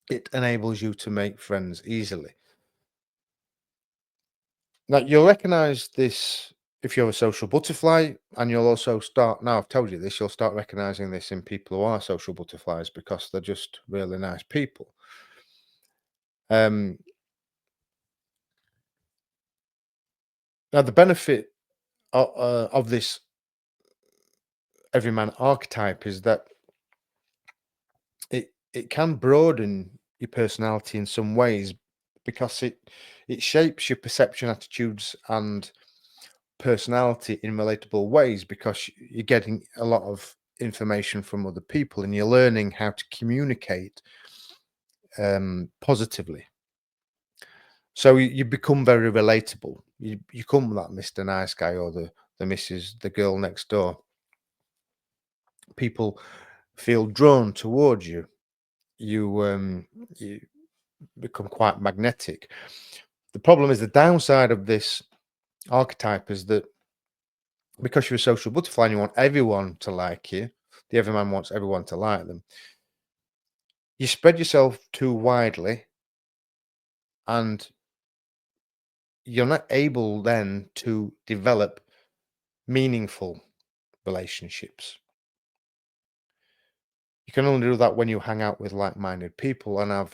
It enables you to make friends easily. Now, you'll recognize this if you're a social butterfly, and you'll also start, now I've told you this, you'll start recognizing this in people who are social butterflies, because they're just really nice people. Um, Now, the benefit of this everyman archetype is that it can broaden your personality in some ways, because it shapes your perception, attitudes, and personality in relatable ways, because you're getting a lot of information from other people, and you're learning how to communicate positively. So you become very relatable. You become that Mr. Nice Guy, or the girl next door. People feel drawn towards you. You become quite magnetic. The problem is, the downside of this archetype is that because you're a social butterfly and you want everyone to like you, the everyman wants everyone to like them. You spread yourself too widely, and you're not able then to develop meaningful relationships. You can only do that when you hang out with like-minded people and have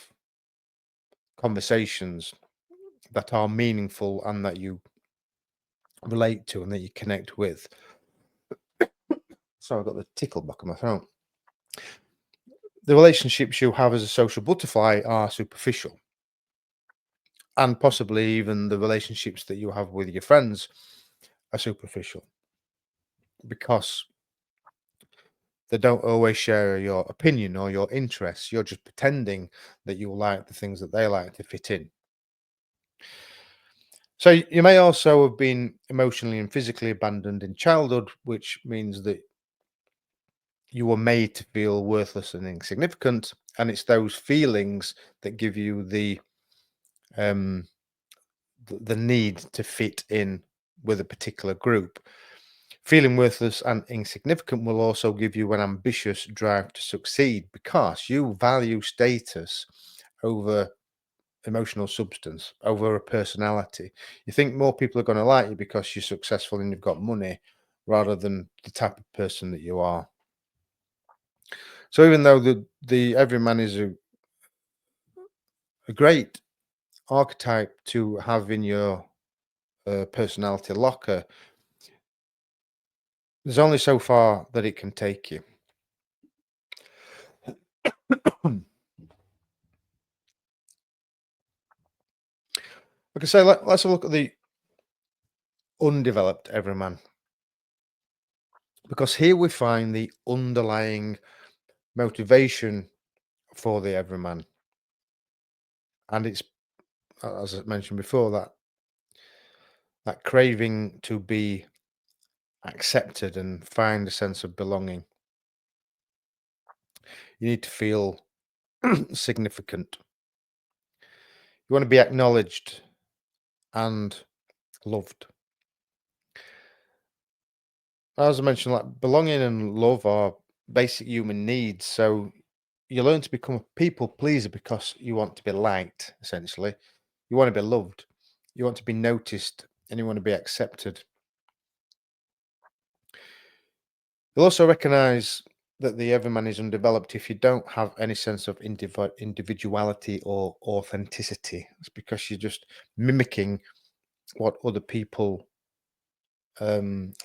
conversations that are meaningful and that you relate to and that you connect with. So I've got the tickle back in my throat. The relationships you have as a social butterfly are superficial, and possibly even the relationships that you have with your friends are superficial, because they don't always share your opinion or your interests. You're just pretending that you like the things that they like to fit in. So you may also have been emotionally and physically abandoned in childhood, which means that you were made to feel worthless and insignificant, and it's those feelings that give you um the need to fit in with a particular group. Feeling worthless and insignificant will also give you an ambitious drive to succeed, because you value status over emotional substance, over a personality. You think more people are going to like you because you're successful and you've got money, rather than the type of person that you are. So even though the everyman is a great archetype to have in your personality locker, there's only so far that it can take you. Like I say, let's have a look at the undeveloped everyman, because here we find the underlying motivation for the everyman, and it's, as I mentioned before, that craving to be accepted and find a sense of belonging. You need to feel significant. You want to be acknowledged and loved. As I mentioned, like belonging and love are basic human needs. So you learn to become a people pleaser because you want to be liked, essentially. You want to be loved. You want to be noticed and you want to be accepted. You'll also recognize that the everyman is undeveloped if you don't have any sense of individuality or authenticity. It's because you're just mimicking what other people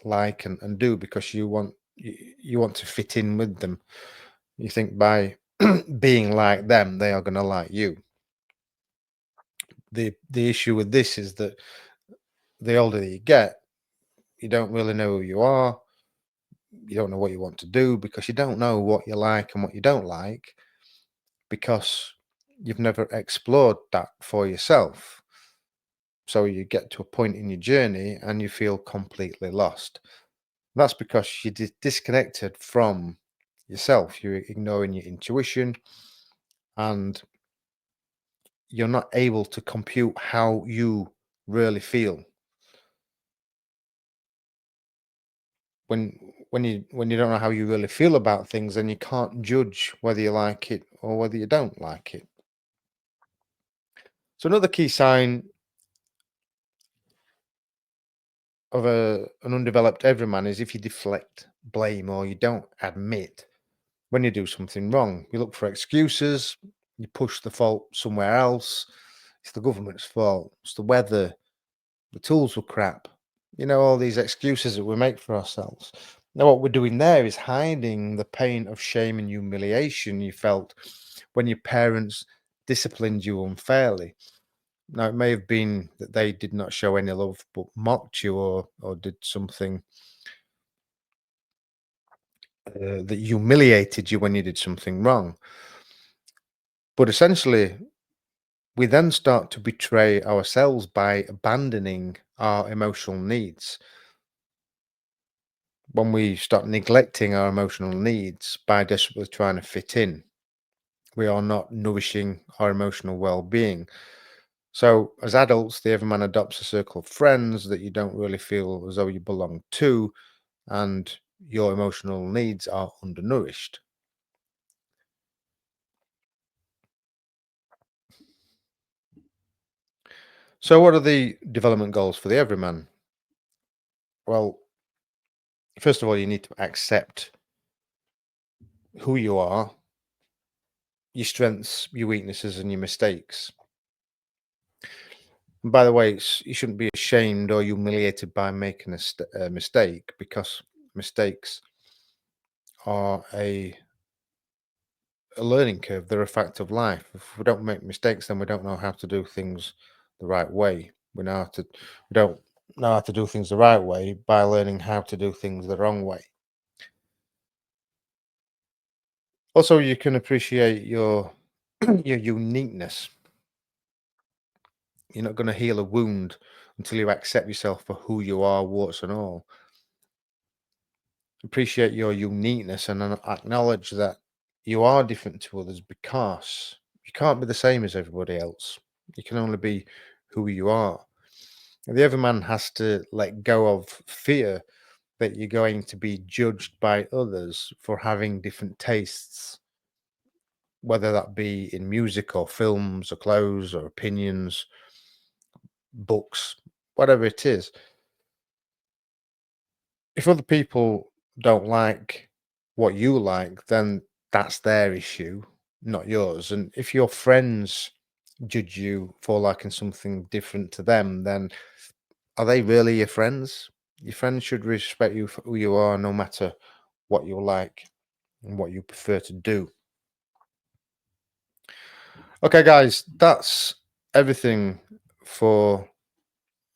like and do because you want to fit in with them. You think by being like them, they are going to like you. The issue with this is that the older you get, you don't really know who you are. You don't know what you want to do because you don't know what you like and what you don't like because you've never explored that for yourself. So you get to a point in your journey and you feel completely lost. That's because you disconnected from yourself. You're ignoring your intuition and you're not able to compute how you really feel. When you don't know how you really feel about things, then you can't judge whether you like it or whether you don't like it. So another key sign of an undeveloped everyman is if you deflect blame or you don't admit when you do something wrong. You look for excuses, you push the fault somewhere else. It's the government's fault, it's the weather, the tools were crap. All these excuses that we make for ourselves. Now, what we're doing there is hiding the pain of shame and humiliation you felt when your parents disciplined you unfairly. Now, it may have been that they did not show any love but mocked you or did something that humiliated you when you did something wrong. But essentially, we then start to betray ourselves by abandoning our emotional needs. When we start neglecting our emotional needs by desperately trying to fit in, we are not nourishing our emotional well being. So, as adults, the everyman adopts a circle of friends that you don't really feel as though you belong to, and your emotional needs are undernourished. So, what are the development goals for the everyman? Well, first of all, you need to accept who you are, your strengths, your weaknesses, and your mistakes. And by the way, you shouldn't be ashamed or humiliated by making a mistake because mistakes are a learning curve. They're a fact of life. If we don't make mistakes, then we don't know how to do things the right way. We don't know how to do things the right way by learning how to do things the wrong way. Also, you can appreciate your your uniqueness. You're not going to heal a wound until you accept yourself for who you are, warts and all. Appreciate your uniqueness and then acknowledge that you are different to others because you can't be the same as everybody else. You can only be who you are. And the other man has to let go of fear that you're going to be judged by others for having different tastes, whether that be in music or films or clothes or opinions, books, whatever it is. If other people don't like what you like, then that's their issue, not yours. And if your friends judge you for liking something different to them, then are they really your friends? Your friends should respect you for who you are, no matter what you like and what you prefer to do. Okay, guys, that's everything for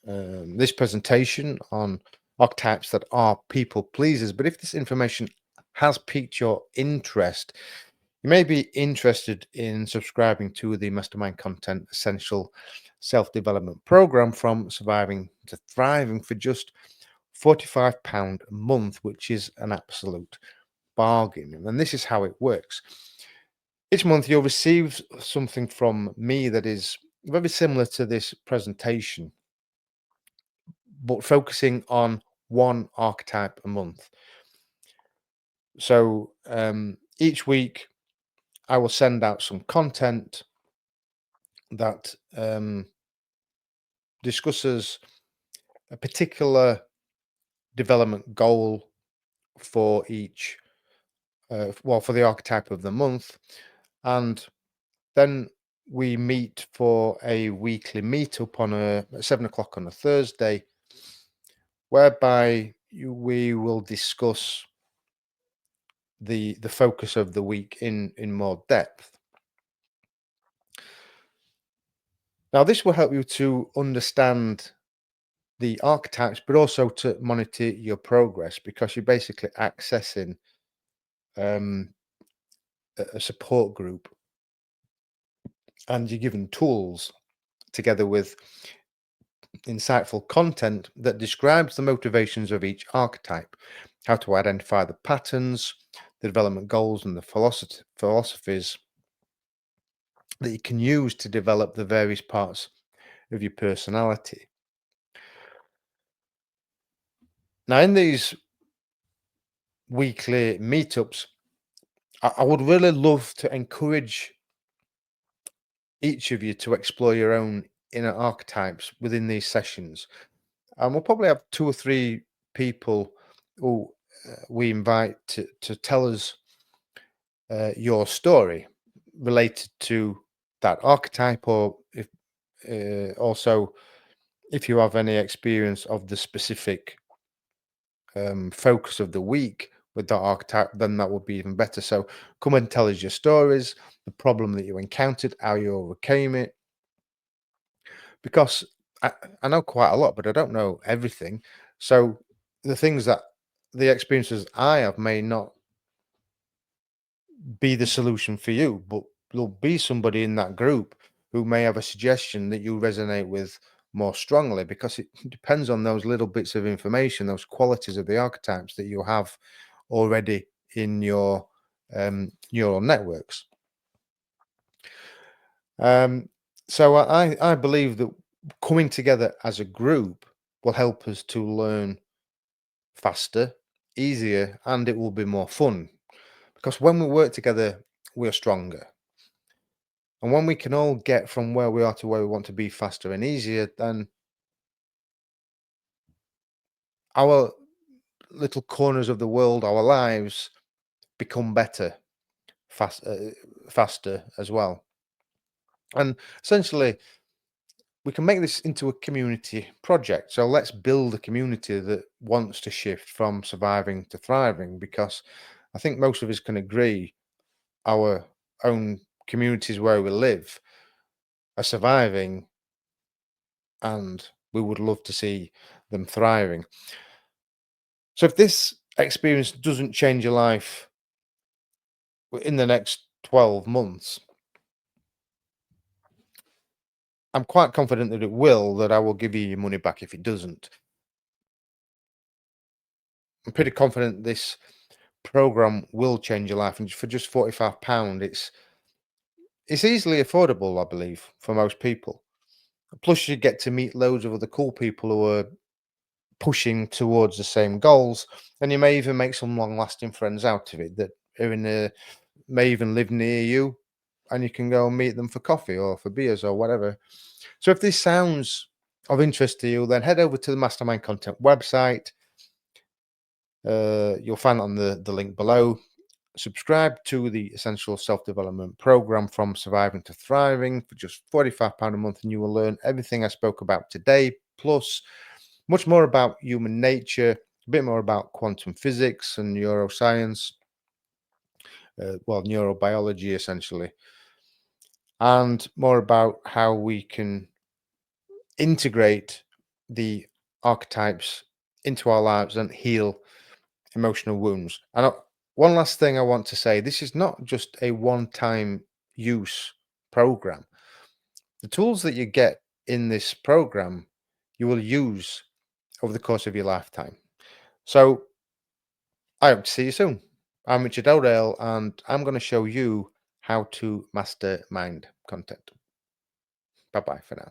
this presentation on archetypes that are people pleasers. But if this information has piqued your interest, you may be interested in subscribing to the Mastermind Content Essential Self-Development Program from Surviving to Thriving for just £45 a month, which is an absolute bargain. And this is how it works. Each month you'll receive something from me that is very similar to this presentation, but focusing on one archetype a month. So each week I will send out some content that discusses a particular development goal for each, for the archetype of the month. And then we meet for a weekly meetup at 7 o'clock on a Thursday, whereby we will discuss the focus of the week in more depth. Now, this will help you to understand the archetypes, but also to monitor your progress, because you're basically accessing um, a support group, and you're given tools together with insightful content that describes the motivations of each archetype, how to identify the patterns, the development goals, and the philosophies that you can use to develop the various parts of your personality. Now, in these weekly meetups, I would really love to encourage each of you to explore your own inner archetypes within these sessions. And we'll probably have two or three people who we invite to tell us your story related to that archetype, or if also if you have any experience of the specific focus of the week with that archetype, then that would be even better. So come and tell us your stories, the problem that you encountered, how you overcame it, because I know quite a lot, but I don't know everything. So the things that the experiences I have may not be the solution for you, but there'll be somebody in that group who may have a suggestion that you resonate with more strongly, because it depends on those little bits of information, those qualities of the archetypes that you have already in your neural networks. Um, so I believe that coming together as a group will help us to learn faster, easier, and it will be more fun, because when we work together, we are stronger. And when we can all get from where we are to where we want to be faster and easier, then our little corners of the world, our lives, become better, faster as well. And essentially, we can make this into a community project. So let's build a community that wants to shift from surviving to thriving, because I think most of us can agree our own communities where we live are surviving, and we would love to see them thriving. So if this experience doesn't change your life in the next 12 months, I'm quite confident that it will, that I will give you your money back if it doesn't. I'm pretty confident this program will change your life, and for just £45, it's easily affordable, I believe, for most people. Plus, you get to meet loads of other cool people who are pushing towards the same goals, and you may even make some long-lasting friends out of it that are may even live near you, and you can go and meet them for coffee or for beers or whatever. So, if this sounds of interest to you, then head over to the Mastermind Content website. You'll find it on the link below. subscribe to the Essential Self-Development program from surviving to thriving for just £45 a month, and you will learn everything I spoke about today, plus much more about human nature, a bit more about quantum physics and neuroscience, neurobiology essentially, and more about how we can integrate the archetypes into our lives and heal emotional wounds. And one last thing I want to say, this is not just a one-time use program. The tools that you get in this program, you will use over the course of your lifetime. So I hope to see you soon. I'm Richard O'Dale, and I'm going to show you how to master mind content. Bye bye for now.